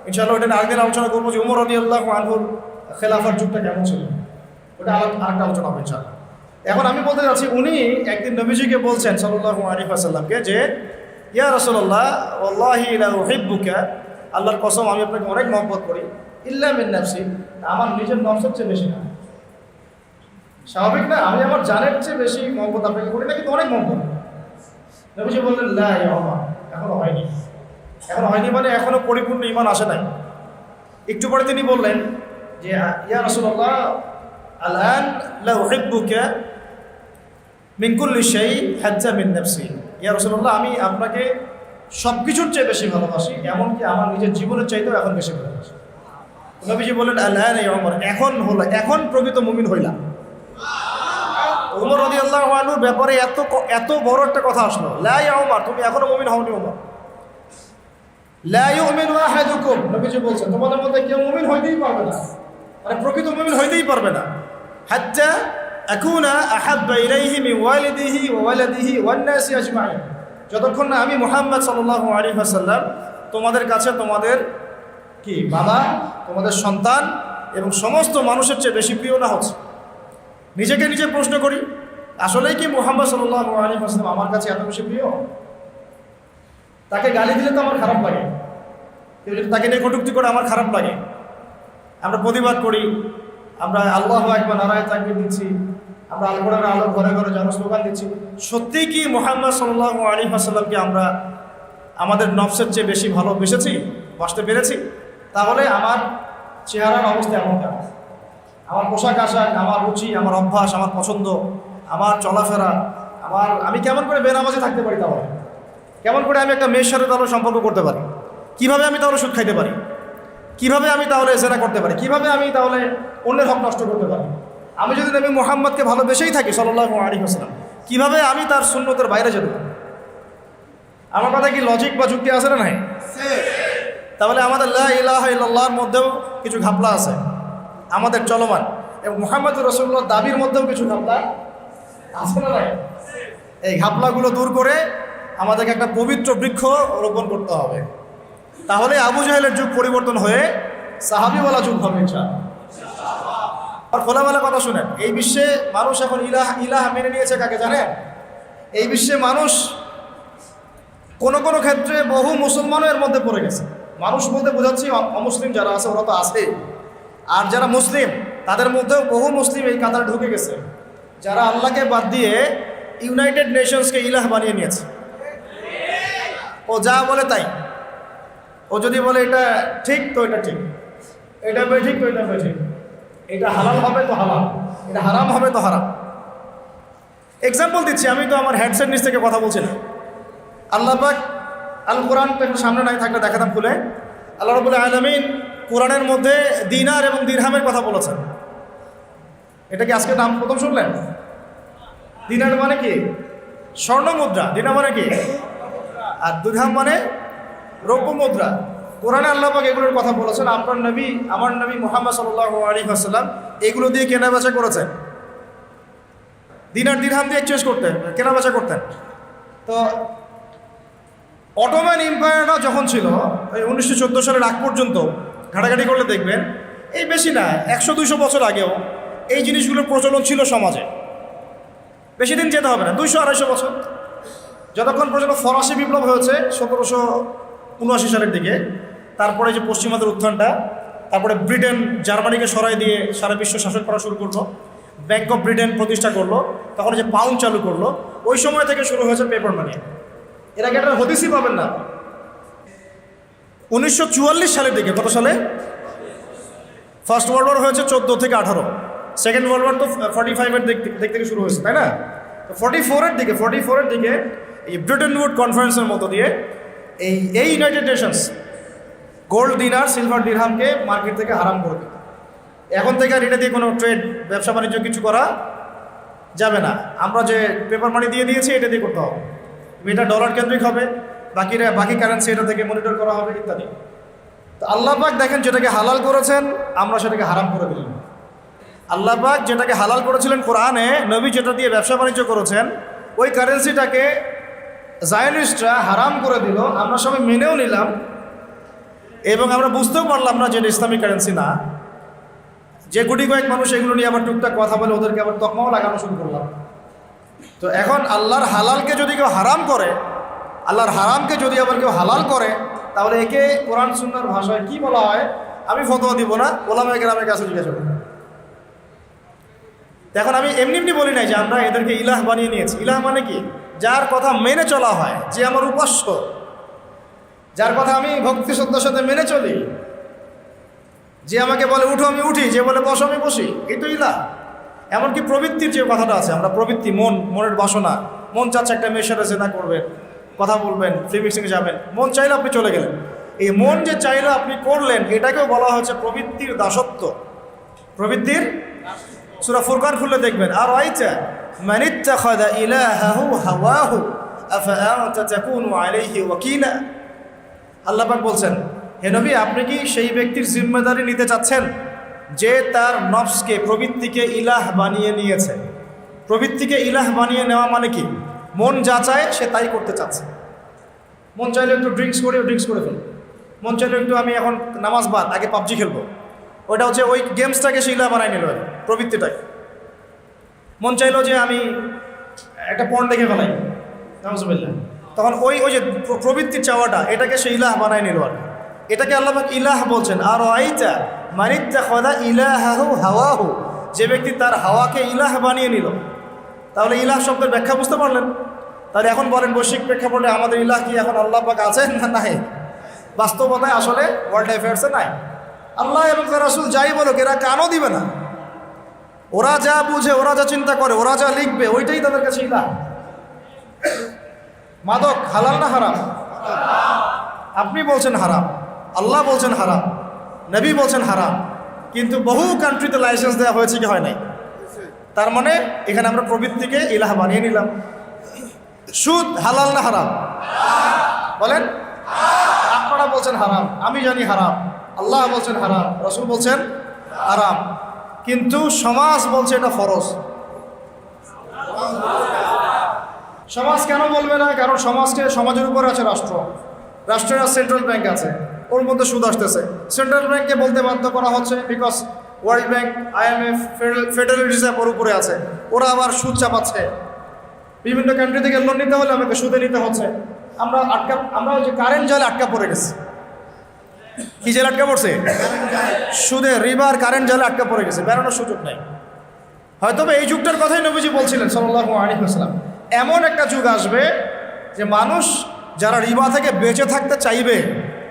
ইনশাআল্লাহ ওটা নিয়ে আরেকদিন আলোচনা করবো যে উমর রাদিয়াল্লাহু আনহুর খেলাফার যুগটা কেমন ছিল, ওটা আরেকটা আলোচনা হবে ইনশাআল্লাহ। এখন আমি বলতে যাচ্ছি, উনি একদিন নবীজিকে বলছেন সাল্লাল্লাহু আলাইহি ওয়াসাল্লামকে যে ইয়া রাসূলুল্লাহ ওয়াল্লাহি লা উহিব্বুকা, আল্লাহর কসম আমি আপনাকে অনেক মহব্বত করি, ইল্লা মিন নাফসি, আমার নিজের নফসের চেয়ে বেশি না। স্বাভাবিক না? আমি আমার জানের চেয়ে বেশি মহব্বত আপনাকে করি না, কিন্তু অনেক মহব্বত। নবীজি বললেন লা ইয়া উমর, এখনো হয়নি। এখনো হয়নি মানে এখনো পরিপূর্ণ ঈমান আসে নাই। একটু পরে তিনি বললেন যে ইয়া রাসূলুল্লাহ আলআন লা উহিব্বুকা মিন কুল্লি শাই হাত্তা মিন নাফসি, ইয়া রাসূলুল্লাহ আমি আপনাকে সব কিছুর চেয়ে বেশি ভালোবাসি, এমনকি আমার নিজের জীবনের চাইতেও এখন বেশি ভালোবাসি। নবীজি বললেন আলআন ইয়া উমর, এখন প্রকৃত মুমিন হইলাম। উমর রাদিয়াল্লাহু আনহুর ব্যাপারে এত বড় একটা কথা আসলো, লা ইয়া উমর, তুমি এখনো মুমিন হওনি উমর। লা ইউমিনু আহাদুকুম, নবীজি বলছেন তোমাদের মধ্যে কেউ মুমিন হইতেই পারবে না, মানে প্রকৃত মুমিন হইতেই পারবে না, হাত্তা আকুনা আহাব্বা ইলাইহি মিন ওয়ালিদিহি ওয়া ওয়ালাদিহি ওয়ান নাসি আজমাইন, যতক্ষণ না আমি মুহাম্মদ সাল্লাল্লাহু আলাইহি ওয়াসাল্লাম তোমাদের কাছে তোমাদের কি বাবা, তোমাদের সন্তান এবং সমস্ত মানুষের চেয়ে বেশি প্রিয় না হচ্ছে। নিজেকে নিজে প্রশ্ন করি, আসলেই কি মুহাম্মদ সাল্লাল্লাহু আলাইহি ওয়াসাল্লাম আমার কাছে এত বেশি প্রিয়? তাকে গালি দিলে তো আমার খারাপ লাগে, কেউ যদি তাকে নিয়ে কটূক্তি করে আমার খারাপ লাগে। আমরা প্রতিবাদ করি, আমরা আল্লাহু আকবার নারায়ে তাকবীর দিচ্ছি, আমরা আল কোরআনের আলো ঘরে ঘরে যেন স্লোগান দিচ্ছি। সত্যিই কি মুহাম্মদ সাল্লাল্লাহু আলাইহি ওয়াসাল্লামকে আমরা আমাদের নফসের চেয়ে বেশি ভালোবেসেছি, বাসতে পেরেছি? তাহলে আমার চেহারার অবস্থা এমন কেন? আমার পোশাক আশাক, আমার রুচি, আমার অভ্যাস, আমার পছন্দ, আমার চলাফেরা, আমি কেমন করে বেনামাজি থাকতে পারি? তাহলে কেমন করে আমি একটা মেয়ের সাথে তাহলে সম্পর্ক করতে পারি? কিভাবে আমি তাহলে সুদ খাইতে পারি? কিভাবে আমি তাহলে জেনা করতে পারি? কিভাবে আমি তাহলে অন্যের হক নষ্ট করতে পারি? আমি যদি নবী মুহাম্মদকে ভালোবেসেই থাকি সাল্লাল্লাহু আলাইহি ওয়াসাল্লাম, কিভাবে আমি তার সুন্নতের বাইরে যেতে পারি? আমার কথা কি লজিক বা যুক্তি আছে না নাই? তাহলে আমাদের লা ইলাহা ইল্লাল্লাহর মধ্যেও কিছু ঘাপলা আছে আমাদের চলমান, এবং মুহাম্মদুর রাসূলুল্লাহর দাবির মধ্যেও কিছু ঘাপলা আছে না ভাই? এই ঘাপলাগুলো দূর করে আমাদেরকে একটা পবিত্র বৃক্ষ রোপণ করতে হবে, তাহলে আবু জাহেলের যুগ পরিবর্তন হয়ে সাহাবীওয়ালা যুগ হবে ইনশাআল্লাহ। আর খোলামেলা কথা শুনেন, এই বিশ্বে মানুষ এখন ইলাহ মেনে নিয়েছে কাকে জানেন? এই বিশ্বে মানুষ কোনো কোনো ক্ষেত্রে বহু মুসলমানও এর মধ্যে পড়ে গেছে। মানুষ বলতে বোঝাচ্ছি অমুসলিম যারা আছে ওরা তো আছে, আর যারা মুসলিম তাদের মধ্যেও বহু মুসলিম এই কাতারে ঢুকে গেছে, যারা আল্লাহকে বাদ দিয়ে ইউনাইটেড নেশনসকে ইলাহ বানিয়ে নিয়েছে। ও যা বলে তাই, ও যদি বলে এটা ঠিক তো এটা ঠিক, এটা বেঠিক তো এটা বেঠিক, এটা হালাল হবে তো হালাল, এটা হারাম হবে তো হারাম। এক্সাম্পল দিচ্ছি, আমি তো আমার হেডসেট নিচ থেকে কথা বলছি না। আল্লাহ পাক আল কোরআন একটু সামনে নাই থাকলে দেখাতাম খুলে। আল্লাহ রাব্বুল আলামিন কোরআনের মধ্যে দিনার এবং দিরহামের কথা বলেছেন। এটা কি আজকে নাম প্রথম শুনলেন? দিনার মানে কি? স্বর্ণ মুদ্রা। দিনার মানে কি? আর দিরহাম মানে রৌপ্য মুদ্রা। কোরআনে আল্লাহ পাক এগুলোর কথা বলেছেন। আপনার নবী, আমার নবী মুহাম্মদ সাল্লাল্লাহু আলাইহি ওয়াসাল্লাম এগুলো দিয়ে কেনাবেচা করেছেন। দিনার দিরহাম দিয়ে এক্সচেঞ্জ করতেন, কেনাবেচা করতেন। তো অটোম্যান এম্পায়ারটা যখন ছিল এই 1914 সালের আগ পর্যন্ত ঘাটাঘাটি করলে দেখবেন এই বেশি না 100-200 বছর আগেও এই জিনিসগুলোর প্রচলন ছিল সমাজে। বেশি দিন যেতে হবে না, 200-250 বছর। যতক্ষণ পর্যন্ত ফরাসি বিপ্লব হয়েছে 1779 সালের দিকে, তারপরে যে পশ্চিমাদের উত্থানটা, তারপরে ব্রিটেন জার্মানিকে সরাই দিয়ে সারা বিশ্ব শাসন করা শুরু করলো, ব্যাংক অফ ব্রিটেন প্রতিষ্ঠা করলো, তখন যে পাউন্ড চালু করলো, ওই সময় থেকে শুরু হয়েছে পেপার মানি। এর আগে একটা হদিসই পাবেন না। 1944 সালের দিকে, কত সালে? ফার্স্ট ওয়ার্ল্ড ওয়ার হয়েছে 14 থেকে 18, সেকেন্ড ওয়ার্ল্ড ওয়ার তো 45-এর দিক থেকে শুরু হয়েছে, তাই না? তো 44-এর দিকে এই ব্রিটেন উড কনফারেন্সের মতো দিয়ে এই ইউনাইটেড নেশনস গোল্ড দিনার সিলভার দিরহামকে মার্কেট থেকে হারাম করে দিত। এখন থেকে আর এটা দিয়ে কোনো ট্রেড, ব্যবসা বাণিজ্য কিছু করা যাবে না। আমরা যে পেপার মানি দিয়ে দিয়েছি এটা দিয়ে করতে হবে। এটা ডলার কেন্দ্রিক হবে, বাকি কারেন্সি এটা থেকে মনিটর করা হবে ইত্যাদি। তো আল্লাহ পাক দেখেন যেটাকে হালাল করেছেন আমরা সেটাকে হারাম করে দিলাম। আল্লাহ পাক যেটাকে হালাল করেছিলেন কোরআনে, নবী যেটা দিয়ে ব্যবসা বাণিজ্য করেছেন, ওই কারেন্সিটাকে জায়নিস্টরা হারাম করে দিল। আমরা সবাই মেনেও নিলাম এবং আমরা বুঝতেও পারলাম না যে এটা ইসলামিক কারেন্সি না। যে গুটি কয়েক মানুষ এগুলো নিয়ে আবার টুকটাক কথা বলে ওদেরকে আবার তকমাও লাগানো শুরু করলাম। তো এখন আল্লাহর হালালকে যদি কেউ হারাম করে, আল্লাহর হারামকে যদি আবার কেউ হালাল করে, তাহলে একে কোরআন সুন্নাহর ভাষায় কি বলা হয় আমি ফতোয়া দিব না, ওলামায়ে কেরামের কাছে জিজ্ঞাসা করব। এখন আমি এমনি বলি নাই যে আমরা এদেরকে ইলাহ বানিয়ে নিয়েছি। ইলাহ মানে কি? যার কথা মেনে চলা হয়, যে আমার উপাস্য, যার কথা আমি ভক্তি শ্রদ্ধার সাথে মেনে চলি, যে আমাকে বলে উঠো আমি উঠি, যে বলে বসো আমি বসি, এই তো ইলাহ। এমনকি প্রবৃত্তির যে কথাটা আছে, আমরা প্রবৃত্তি, মনের বাসনা, মন চাচ্ছে একটা মেয়ের সাথে জেনা করবেন, কথা বলবেন, ফিল্ম মিক্সিংয়ে যাবেন, মন চাইলে আপনি চলে গেলেন। এই মন যে চাইলে আপনি করলেন, এটাকেও বলা হচ্ছে প্রবৃত্তির দাসত্ব। প্রবৃত্তির সূরা ফুরকান খুললে দেখবেন, আর আইতা মান ইত্তাখাযা ইলাহাহু হাওয়াহু আফাআনতা তাকুনু আলাইহি ওয়াকিলা। আল্লাহ পাক বলছেন, হে নবী, আপনি কি সেই ব্যক্তির জিম্মেদারি নিতে চাচ্ছেন যে তার নফসকে, প্রবৃত্তিকে ইলাহ বানিয়ে নিয়েছে? প্রবৃত্তিকে ইলাহ বানিয়ে নেওয়া মানে কি? মন যা চায় সে তাই করতে চাচ্ছে। মন চাইলে একটু ড্রিঙ্কস করে ফেল, মন চাইলে একটু আমি এখন নামাজ বাদ, আগে পাবজি খেলবো, ওইটা হচ্ছে ওই গেমসটাকে সে ইলাহ বানাই নিল, প্রবৃত্তিটাকে। মন চাইলো যে আমি একটা পর্ন দেখে ফেলাই, নাউজুবিল্লাহ, তখন ওই যে প্রবৃত্তির চাওয়াটা, এটাকে সে ইলাহ বানাই নিল। আর এটাকে আল্লাহ পাক ইলাহ বলছেন। আর আইতা মান ইত্তাখাযা ইলাহাহু হাওয়াহু, যে ব্যক্তি তার হাওয়াকে ইলাহ বানিয়ে নিল। তাহলে ইলাহ শব্দের ব্যাখ্যা বুঝতে পারলেন? তাহলে এখন বলেন বৈশ্বিক প্রেক্ষাপটে আমাদের ইলাহ কি এখন আল্লাহ পাক আছেন না নাই? বাস্তবতায় আসলে ওয়ার্ল্ড অ্যাফেয়ার্সে নাই। আল্লাহ এবং তার রাসূল যাই বলুক, এরা কানও দিবে না। ওরা যা বুঝে, ওরা যা চিন্তা করে, ওরা যা লিখবে, ওইটাই তাদের কাছে ইলাহ। মাদক হালাল না হারাম? আপনি বলছেন হারাম, আল্লাহ বলছেন হারাম, নবী বলছেন হারাম, কিন্তু বহু কান্ট্রিতে লাইসেন্স দেওয়া হয়েছে কি হয় নাই? তার মানে এখানে আমরা প্রবৃত্তিকে ইলাহ বানিয়ে নিলাম। সুদ হালাল না হারাম? বলেন। আপনারা বলছেন হারাম, আমি জানি হারাম, আল্লাহ বলছেন হারাম, রাসূল বলছেন হারাম, কিন্তু সমাজ বলছে এটা ফরজ। সমাজ কেন বলবে না? কারণ সমাজের উপর আছে রাষ্ট্র, রাষ্ট্রের সেন্ট্রাল ব্যাংক আছে, ওর মধ্যে সুদ আসতেছে। সেন্ট্রাল ব্যাংককে বলতে বাধ্য করা হচ্ছে, because world bank, IMF, federal reserve ওর উপরে আছে, ওরা আবার সুদ চাপাচ্ছে। বিভিন্ন কান্ট্রি থেকে লোন নিতে হলে আমাকে সুদে নিতে হচ্ছে। আমরা ওই যে কারেন্ট জালে আটকা পড়ে গেছি। কি জালে আটকা পড়ছে? সুদে, রিবার, কারেন্ট জালে আটকা পড়ে গেছে, বেরোনোর সুযোগ নাই। হয়তো এই যুগটার কথাই নবীজি বলছিলেন সাল্লাল্লাহু আলাইহি ওয়াসাল্লাম, এমন একটা যুগ আসবে যে মানুষ যারা রিবা থেকে বেঁচে থাকতে চাইবে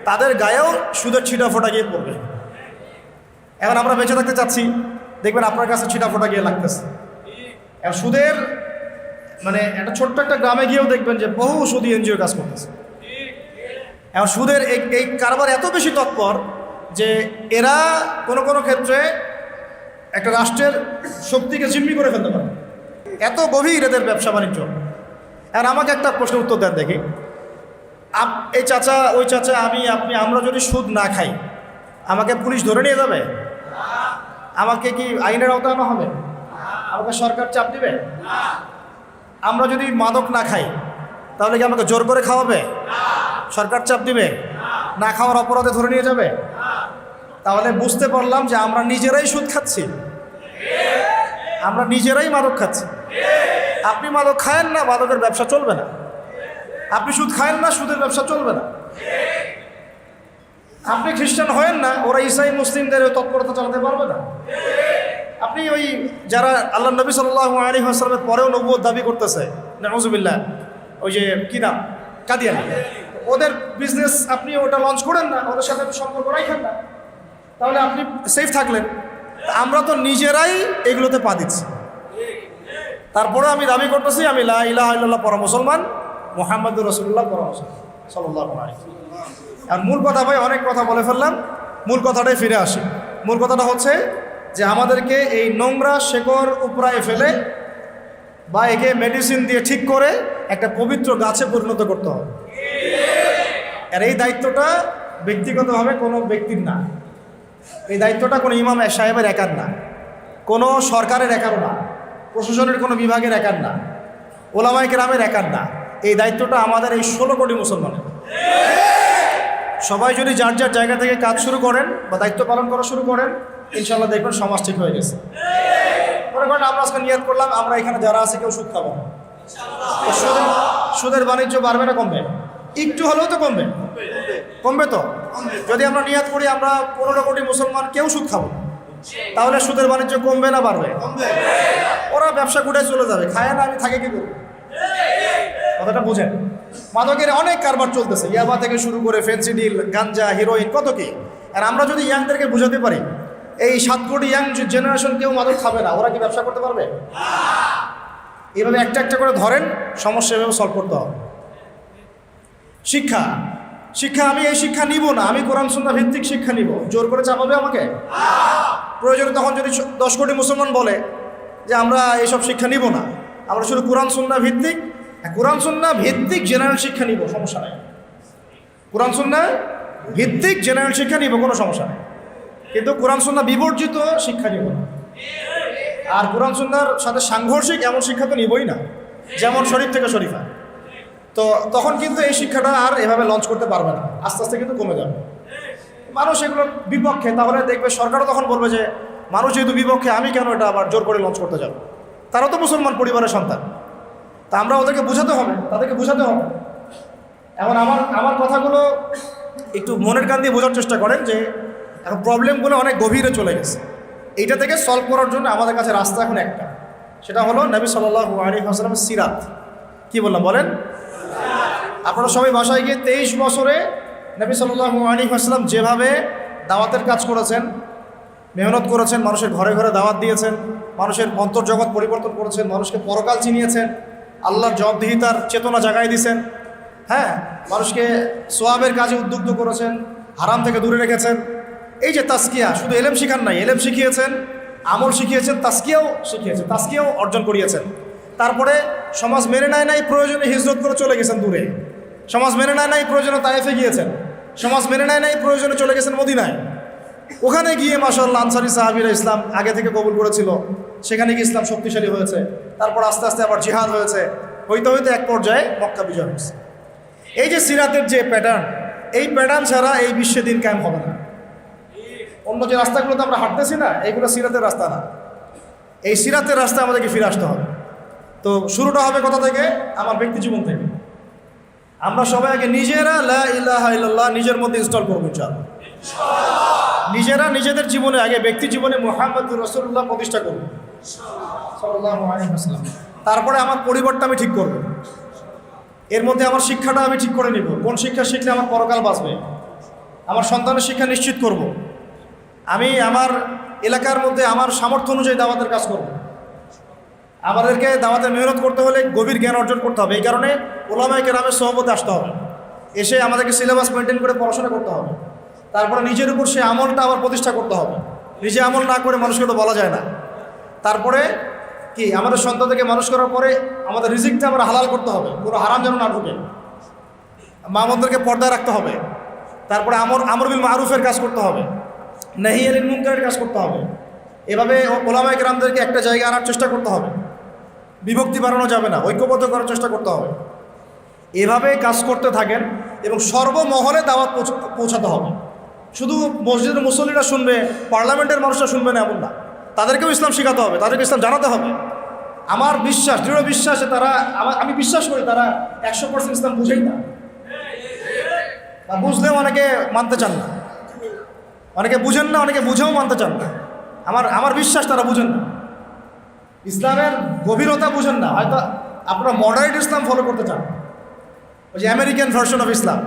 তাদের গায়েও সুদের ছিটা ফোটা গিয়ে পড়বে। এখন আমরা বেঁচে থাকতে চাচ্ছি, দেখবেন আপনার কাছে ছিটা ফোটা গিয়ে লাগতেছে। এখন সুদের মানে একটা ছোট্ট একটা গ্রামে গিয়েও দেখবেন যে বহু সুদী এনজিও কাজ করতেছে। এখন সুদের এই কারবার এত বেশি তৎপর যে এরা কোনো ক্ষেত্রে একটা রাষ্ট্রের শক্তিকে জিম্মি করে ফেলতে পারে, এত গভীর এদের ব্যবসা বাণিজ্য। এখন আমাকে একটা প্রশ্নের উত্তর দেন দেখি, এই চাচা, ওই চাচা, আমি, আপনি, আমরা যদি সুদ না খাই আমাকে পুলিশ ধরে নিয়ে যাবে? আমাকে কি আইনের আওতায় আনা হবে? আমাকে সরকার চাপ দিবে? আমরা যদি মাদক না খাই তাহলে কি আমাকে জোর করে খাওয়াবে? সরকার চাপ দিবে? না খাওয়ার অপরাধে ধরে নিয়ে যাবে? তাহলে বুঝতে পারলাম যে আমরা নিজেরাই সুদ খাচ্ছি, আমরা নিজেরাই মাদক খাচ্ছি। আপনি মাদক খায়েন না, মাদকের ব্যবসা চলবে না। আপনি সুদ খায়েন না, সুদের ব্যবসা চলবে না। আপনি খ্রিস্টান হয়েন না, ওরা ইসাই মুসলিমদের তৎপরতা চালাতে পারবে না। আপনি ওই যারা আল্লাহ নবী সাল্লাল্লাহু আলাইহি ওয়াসাল্লামের পরেও নবুয়ত দাবি করতেছে, নাউযুবিল্লাহ, ওই যে কি নাম, কাদিয়ানী, ওদের বিজনেস আপনি ওটা লঞ্চ করেন না, ওদের সাথে সম্পর্ক রাখেন না, তাহলে আপনি সেফ থাকলেন। আমরা তো নিজেরাই এগুলোতে পা দিচ্ছি। তারপরে আমি দাবি করতেছি আমি লা ইলাহা ইল্লাল্লাহ পড়া মুসলমান, মুহাম্মাদুর রাসূলুল্লাহ পড়া মুসলমান সাল্লাল্লাহু আলাইহি ওয়াসাল্লাম। আর মূল কথা, ভাই অনেক কথা বলে ফেললাম, মূল কথাটাই ফিরে আসি। মূল কথাটা হচ্ছে যে আমাদেরকে এই নোংরা শেকড় উপড়ায় ফেলে বা একে মেডিসিন দিয়ে ঠিক করে একটা পবিত্র গাছে পরিণত করতে হবে। আর এই দায়িত্বটা ব্যক্তিগতভাবে কোনো ব্যক্তির না, এই দায়িত্বটা কোনো ইমাম সাহেবের একার না, কোনো সরকারের একারও না, প্রশাসনের কোনো বিভাগের একার না, ওলামায়ে কেরামের একার না। এই দায়িত্বটা আমাদের এই 16 কোটি মুসলমানের। সবাই যদি যার যার জায়গা থেকে কাজ শুরু করেন বা দায়িত্ব পালন করা শুরু করেন, ইনশাল্লাহ দেখবেন সমাজ ঠিক হয়ে গেছে। মনে করেন আমরা আজকে নিয়ত করলাম আমরা এখানে যারা আছে কেউ সুদ খাবো না, সুদের বাণিজ্য বাড়বে না কমবে? একটু হলেও তো কমবে, কমবে তো। যদি আমরা নিয়ত করি আমরা 15 কোটি মুসলমান কেউ সুদ খাবো না, তাহলে সুদের বাণিজ্য কমবে না বাড়বে? ওরা ব্যবসা গুটায় চলে যাবে, খায় না, আমি থাকে কি করবো? কথাটা বুঝেন। মাদকের অনেক কারবার চলতেছে, ইয়াবা থেকে শুরু করে ফেন্সিডিল, গাঞ্জা, হিরোইন, কত কি। আর আমরা যদি ইয়াংদেরকে বুঝাতে পারি এই 7 কোটি ইয়াং জেনারেশন কেউ মাদক খাবে না, ওরা কি ব্যবসা করতে পারবে? এভাবে একটা একটা করে ধরেন, সমস্যা এভাবে সলভ করতে হবে। শিক্ষা, আমি এই শিক্ষা নিব না, আমি কোরআন সুন্নাহ ভিত্তিক শিক্ষা নিব। জোর করে চাপাবে আমাকে? প্রয়োজনে তখন যদি 10 কোটি মুসলমান বলে যে আমরা এইসব শিক্ষা নিব না, আমরা শুধু কোরআন সুন্নাহ ভিত্তিক জেনারেল শিক্ষা নিব, সমস্যা নাই। কোরআন সুন্নাহ ভিত্তিক জেনারেল শিক্ষা নিব, কোনো সমস্যা নেই। কিন্তু কোরআন সুন্নাহ বিবর্জিত শিক্ষা নিব না। আর কোরআন সুন্নাহর সাথে সাংঘর্ষিক এমন শিক্ষা তো নিবই না, যেমন শরীফ থেকে শরীফা। তো তখন কিন্তু এই শিক্ষাটা আর এভাবে লঞ্চ করতে পারবে না, আস্তে আস্তে কিন্তু কমে যাবে। মানুষ এগুলোর বিপক্ষে, তাহলে দেখবে সরকারও তখন বলবে যে মানুষ যেহেতু বিপক্ষে, আমি কেন এটা আবার জোর করে লঞ্চ করতে যাব? তারাও তো মুসলমান পরিবারের সন্তান, তা আমরা ওদেরকে বোঝাতে হবে, তাদেরকে বোঝাতে হবে। এখন আমার কথাগুলো একটু মনের কান দিয়ে বোঝার চেষ্টা করেন যে এখন প্রবলেমগুলো অনেক গভীরে চলে গেছে। এইটা থেকে সলভ করার জন্য আমাদের কাছে রাস্তা এখন একটা, সেটা হলো নবী সাল্লাল্লাহু আলাইহি ওয়াসাল্লামের সিরাত। কি বললাম বলেন? আপনারা সবাই বাসায় গিয়ে 23 বছরে নবী সাল্লাল্লাহু আলাইহি ওয়াসাল্লাম যেভাবে দাওয়াতের কাজ করেছেন, মেহনত করেছেন, মানুষের ঘরে ঘরে দাওয়াত দিয়েছেন, মানুষের অন্তর্জগৎ পরিবর্তন করেছেন, মানুষকে পরকাল চিনিয়েছেন, আল্লাহর জবাবদিহিতার চেতনা জাগায় দিয়েছেন, হ্যাঁ, মানুষকে সোয়াবের কাজে উদ্বুদ্ধ করেছেন, হারাম থেকে দূরে রেখেছেন। এই যে তাসকিয়া, শুধু এলেম শিখান নাই, এলেম শিখিয়েছেন, আমল শিখিয়েছেন, তাসকিয়াও শিখিয়েছেন, তাসকিয়াও অর্জন করিয়েছেন। তারপরে সমাজ মেনে নেয় নাই, প্রয়োজনে হিজরত করে চলে গেছেন দূরে। সমাজ মেনে নেয় নাই, প্রয়োজনে তায়েফে গিয়েছেন। সমাজ মেনে নেয় নাই, প্রয়োজনে চলে গেছেন মদিনায়। ওখানে গিয়ে মাশাআল্লাহ আনসারী সাহাবীরা ইসলাম আগে থেকে কবুল করেছিল, সেখানে গিয়ে ইসলাম শক্তিশালী হয়েছে। তারপর আস্তে আস্তে আবার জিহাদ হয়েছে, হইতে হইতে এক পর্যায়ে মক্কা বিজয় হয়েছে। এই যে সিরাতের যে প্যাটার্ন, এই প্যাটার্ন ছাড়া এই বিশ্বে দিন কায়েম হবে না। অন্য যে রাস্তাগুলোতে আমরা হাঁটতেছি না, এইগুলো সিরাতের রাস্তা না। এই সিরাতের রাস্তায় আমাদেরকে ফিরে আসতে হবে। তো শুরুটা হবে কোথা থেকে? আমার ব্যক্তি জীবন থেকে। আমরা সবাই আগে নিজেরা লা ইলাহা ইল্লাল্লাহ নিজের মধ্যে ইনস্টল করবো ইনশাআল্লাহ। নিজেরা নিজেদের জীবনে আগে ব্যক্তি জীবনে মুহাম্মদুর রাসূলুল্লাহ প্রতিষ্ঠা করব সাল্লাল্লাহু আলাইহি ওয়াসাল্লাম। তারপরে আমার পরিবারটা আমি ঠিক করব, এর মধ্যে আমার শিক্ষাটা আমি ঠিক করে নিব, কোন শিক্ষা শিখলে আমার পরকাল বাঁচবে। আমার সন্তানের শিক্ষা নিশ্চিত করব। আমি আমার এলাকার মধ্যে আমার সামর্থ্য অনুযায়ী দাওয়াতের কাজ করব। আমাদেরকে দাওয়াতে মেহনত করতে হলে গভীর জ্ঞান অর্জন করতে হবে। এই কারণে উলামায়ে কেরামের সোহবতে আসতে হবে, এসে আমাদেরকে সিলেবাস মেনটেন করে পড়াশোনা করতে হবে। তারপরে নিজের উপর সে আমলটা আবার প্রতিষ্ঠা করতে হবে। নিজে আমল না করে মানুষকে তো বলা যায় না। তারপরে কি আমাদের সন্তানদেরকে মানুষ করার পরে আমাদের রিজিকটা আমরা হালাল করতে হবে, পুরো হারাম যেন না ঢুকে। মা বোনদেরকে পর্দায় রাখতে হবে। তারপরে আমর বিল মারুফের কাজ করতে হবে, নাহি আনিল মুনকারের কাজ করতে হবে। এভাবে উলামায়ে কেরামদেরকে একটা জায়গায় আনার চেষ্টা করতে হবে। বিভক্তি বাড়ানো যাবে না, ঐক্যবদ্ধ করার চেষ্টা করতে হবে। এভাবে কাজ করতে থাকেন এবং সর্বমহলে দাওয়াত পৌঁছাতে হবে। শুধু মসজিদের মুসল্লিরা শুনবে, পার্লামেন্টের মানুষরা শুনবে না এমন না, তাদেরকেও ইসলাম শেখাতে হবে, তাদেরকে ইসলাম জানাতে হবে। আমার বিশ্বাস, দৃঢ় বিশ্বাসে তারা, আমি বিশ্বাস করি তারা 100% ইসলাম বুঝেই না, বুঝলেও অনেকে মানতে চান না, অনেকে বুঝেন না, অনেকে বুঝেও মানতে চান না। আমার বিশ্বাস তারা বুঝেন না, ইসলামের গভীরতা বুঝেন না। হয়তো আপনারা মডারেট ইসলাম ফলো করতে চান, ওই যে আমেরিকান ভার্সন অফ ইসলাম,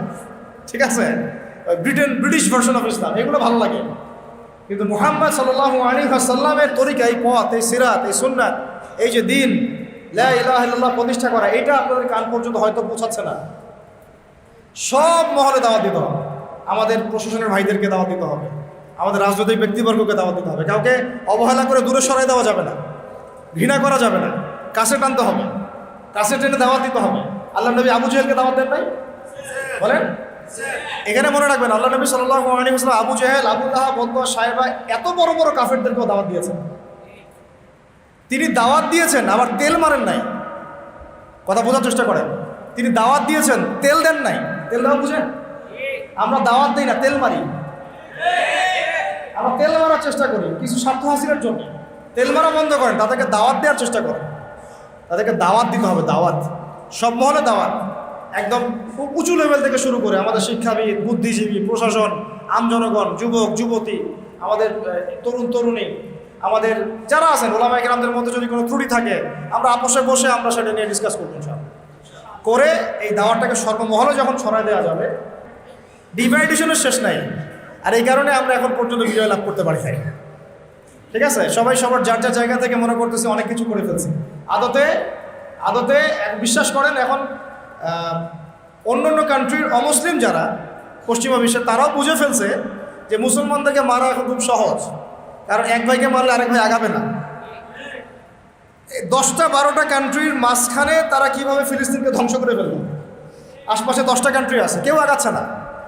ঠিক আছে, ব্রিটিশ ভার্সন অফ ইসলাম, এগুলো ভালো লাগে। কিন্তু মুহাম্মদ সাল্লাল্লাহু আলাইহি ওয়াসাল্লামের তরিকা, এই পথ, এই সিরাত, এই সুন্নাত, এই যে দিন লা ইলাহা ইল্লাল্লাহ প্রতিষ্ঠা করা, এটা আপনাদের কান পর্যন্ত হয়তো পৌঁছাচ্ছে না। সব মহলে দাওয়াত দিতে হবে। আমাদের প্রশাসনের ভাইদেরকে দাওয়াত দিতে হবে, আমাদের রাজনৈতিক ব্যক্তিবর্গকে দাওয়াত দিতে হবে। কাউকে অবহেলা করে দূরে সরাই দেওয়া যাবে না, ঘৃণা করা যাবে না, কাছে টানতে হবে, কাছে টেনে দাওয়াত দিতে হবে। আল্লাহ নবী আবু জেহেলকে দাওয়াত দেন নাই? বলেন। এখানে মনে রাখবেন, আল্লাহ নবী সাল্লাল্লাহু আলাইহি ওয়াসাল্লাম আবু জেহেল, আবু লাহাব, উতবা, শায়বা, এত বড় বড় কাফেরদেরকেও দাওয়াত দিয়েছেন। তিনি দাওয়াত দিয়েছেন, আবার তেল মারেন নাই। কথা বোঝার চেষ্টা করেন। তিনি দাওয়াত দিয়েছেন, তেল দেন নাই। তেল দেওয়া বুঝেন? আমরা দাওয়াত দিই না, তেল মারি। আমরা তেল মারার চেষ্টা করি কিছু স্বার্থ হাসিলের জন্য। তেল মারা বন্ধ করেন, তাদেরকে দাওয়াত দেওয়ার চেষ্টা করেন। তাদেরকে দাওয়াত দিতে হবে, দাওয়াত, সব মহলে দাওয়াত, একদম উঁচু লেভেল থেকে শুরু করে আমাদের শিক্ষাবিদ, বুদ্ধিজীবী, প্রশাসন, আমজনগণ, যুবক যুবতী, আমাদের তরুণ তরুণী, আমাদের যারা আছেন উলামায়ে কেরামদের মধ্যে যদি কোনো ত্রুটি থাকে, আমরা আপোষে বসে আমরা সেটা নিয়ে ডিসকাস করবো করে এই দাওয়াতটাকে সর্বমহলে যখন ছড়ায় দেওয়া যাবে, ডিভাইডেশনের শেষ নাই। আর এই কারণে আমরা এখন পর্যন্ত বিজয় লাভ করতে পারি নাই। ঠিক আছে, সবাই সবার যার যার জায়গা থেকে মনে করতেছি অনেক কিছু করে ফেলছি। আদতে বিশ্বাস করেন, এখন অন্য কান্ট্রির অমুসলিম যারা পশ্চিমা বিশ্বে, তারাও বুঝে ফেলছে যে মুসলমানদেরকে মারা এখন খুব সহজ, কারণ এক ভাইকে মারলে আরেক ভাই আগাবে না। 10টা-12টা কান্ট্রির মাঝখানে তারা কিভাবে ফিলিস্তিনকে ধ্বংস করে ফেলল। আশপাশে 10টা কান্ট্রি আছে, কেউ আগাচ্ছে না।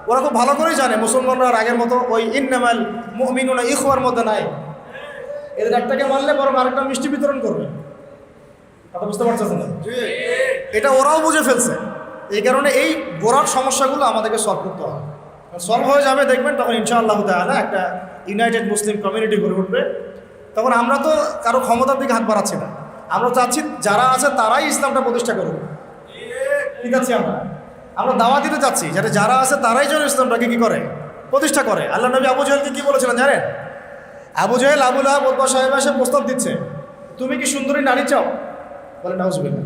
ওরা খুব ভালো করেই জানে মুসলমানরা আর আগের মতো ওই ইন্নামাল মুমিনুনা ইখওয়ার মধ্যে নাই। এদের একটাকে মারলে বরং আরেকটা মিষ্টি বিতরণ করবে। কথা বুঝতে পারছেন না? এটা ওরাও বুঝে ফেলছে। এই কারণে এই গোড়ার সমস্যাগুলো আমাদেরকে সলভ করতে হবে। সলভ হয়ে যাবে দেখবেন, তখন ইনশাআল্লাহ তাআলা একটা ইউনাইটেড মুসলিম কমিউনিটি গড়ে উঠবে। তখন আমরা তো কারো ক্ষমতার দিকে হাত বাড়াচ্ছি না, আমরা চাচ্ছি যারা আছে তারাই ইসলামটা প্রতিষ্ঠা করুক। ঠিক আছে, আমরা দাওয়াত দিতে চাচ্ছি যাতে যারা আছে তারাই যেন ইসলামটাকে কি করে, প্রতিষ্ঠা করে। আল্লাহ নবী আবু জেহেলকে কি বলেছিলেন জানেন? আবু জেহেল, আবু লাহাব, উতবা, শায়বা এসে প্রস্তাব দিচ্ছে, তুমি কি সুন্দরী নারী চাও? বলে নাউজুবিল্লাহ,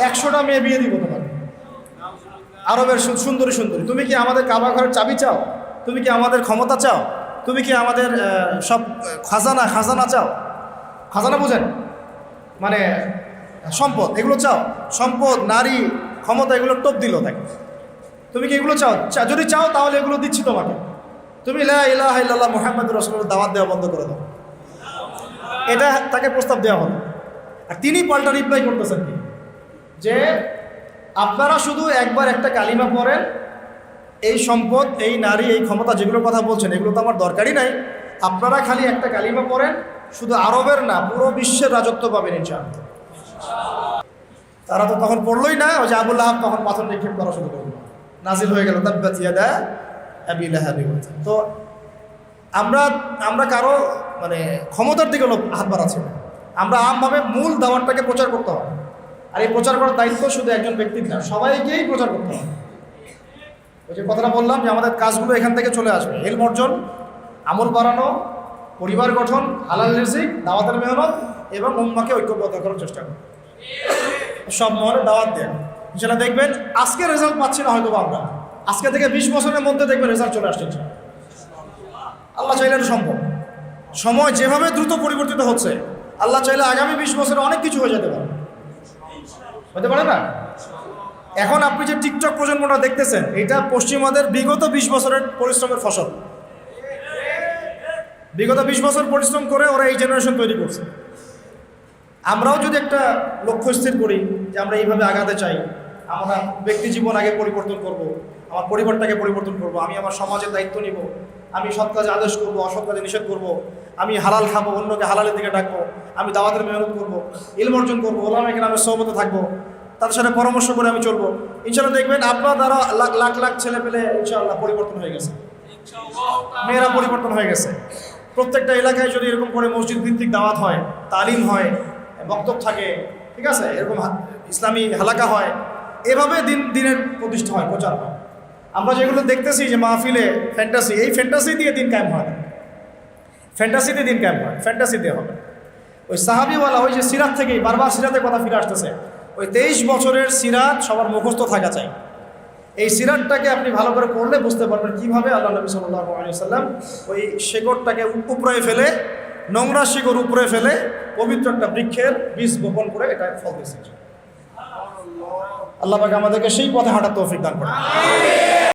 100টা মেয়ে বিয়ে দিব তোমার, আরবের সুন্দরী সুন্দরী। তুমি কি আমাদের কাবা ঘরের চাবি চাও? তুমি কি আমাদের ক্ষমতা চাও? তুমি কি আমাদের সব খাজানা চাও? খাজানা বুঝেন? মানে সম্পদ, এগুলো চাও? সম্পদ, নারী, ক্ষমতা, এগুলো টোপ দিল তাকে। তুমি কি এগুলো চাও? যদি চাও তাহলে এগুলো দিচ্ছি তোমাকে। তুমি লা ইলাহা ইল্লাল্লাহ মুহাম্মাদুর রাসূলুল্লাহ দাওয়াত দেওয়া বন্ধ করে দাও। এটা তাকে প্রস্তাব দেওয়া হলো। আর তিনি পাল্টা রিপ্লাই করতেছেন কি, যে আপনারা শুধু একবার একটা কালিমা পড়েন, এই সম্পদ, এই নারী, এই ক্ষমতা যেগুলোর কথা বলছেন এগুলো তো আমার দরকারই নাই। আপনারা খালি একটা কালিমা পড়েন, শুধু আরবের না পুরো বিশ্বের রাজত্ব পাবেন ইনশাআল্লাহ। তারা তো তখন পড়লই না, ওই যে আবু লাহাব তখন পাথর নিক্ষেপ করা শুরু করলো, নাজিল হয়ে গেল তাব্বাত ইয়াদা আবি লাহাবি। তো আমরা কারো মানে ক্ষমতার দিকে হাত বাড়াচ্ছি না, আমরা আমভাবে মূল দাওয়াতটাকে প্রচার করতে হবে। আর এই প্রচার করার দায়িত্ব শুধু একজন ব্যক্তির না, সবাইকেই প্রচার করতে হবে। ওই যে কথাটা বললাম যে আমাদের কাজগুলো এখান থেকে চলে আসবে, ইলম অর্জন, আমল বাড়ানো, পরিবার গঠন, হালাল রিজিক, দাওয়াতের মেহনত এবং উম্মাহকে ঐক্যবদ্ধ করার চেষ্টা করব। সব মহলে দাওয়াত দেন, সেটা দেখবেন আজকে রেজাল্ট পাচ্ছি না হয়তো আমরা, আজকে থেকে 20 বছরের মধ্যে দেখবেন রেজাল্ট চলে আসছে। আল্লাহ চাইলে সম্ভব। সময় যেভাবে দ্রুত পরিবর্তিত হচ্ছে, আল্লাহ চাইলে আগামী 20 বছরে অনেক কিছু হয়ে যেতে পারে, হতে পারে না? এখন আপনি যে টিকটক প্রজন্মটা দেখতেছেন, এটা পশ্চিমাদের বিগত 20 বছরের পরিশ্রমের ফসল। বিগত 20 বছর পরিশ্রম করে ওরা এই জেনারেশন তৈরি করছে। আমরাও যদি একটা লক্ষ্য স্থির করি যে আমরা এইভাবে আগাতে চাই, আমরা ব্যক্তি জীবন আগে পরিবর্তন করব, আমার পরিবারটাকে পরিবর্তন করব, আমি আমার সমাজের দায়িত্ব নিব, আমি সৎ কাজে আদেশ করব, অসৎ কাজে নিষেধ করব, আমি হালাল খাবো, অন্যকে হালালের দিকে ডাকবো, আমি দাওয়াতের মেহনত করব, ইলম অর্জন করবো, ওলামায়ে কেরামের সোহবতে থাকবো, তাদের সাথে পরামর্শ করে আমি চলবো। ইনশাআল্লাহ দেখবেন আপনার দ্বারা লাখ লাখ ছেলে পেলে ইনশাআল্লাহ পরিবর্তন হয়ে গেছে, মেয়েরা পরিবর্তন হয়ে গেছে। প্রত্যেকটা এলাকায় যদি এরকম করে মসজিদ ভিত্তিক দাওয়াত হয়, তালিম হয়, বক্তব্য থাকে, ঠিক আছে, এরকম ইসলামী হালাকা হয়, এভাবে দিনের প্রতিষ্ঠা হয়, প্রচার হয়। আমরা যেগুলো দেখতেছি যে মাহফিলে ফ্যান্টাসি, এই ফ্যান্টাসি দিয়ে দিন কায়েম হয় না, ফ্যান্টাসিতে দিন কায়েম হয়, ফ্যান্টাসি দিয়ে হবে। ওই সাহাবিওয়ালা, ওই যে সিরাত থেকেই বারবার সিরাতের কথা ফিরে আসতেছে, ওই 23 বছরের সিরাত সবার মুখস্থ থাকা চাই। এই সিরাতটাকে আপনি ভালো করে পড়লে বুঝতে পারবেন কীভাবে আল্লাহ নবী সাল্লাল্লাহু আলাইহি ওয়াসাল্লাম ওই শেকড়টাকে উপরে ফেলে, নোংরা শিকড় উপরে ফেলে পবিত্র একটা বৃক্ষের বীজ বপন করে এটা ফল দিয়েছে। আল্লাহ পাক আমাদেরকে সেই পথে হাঁটার তৌফিক দান করেন।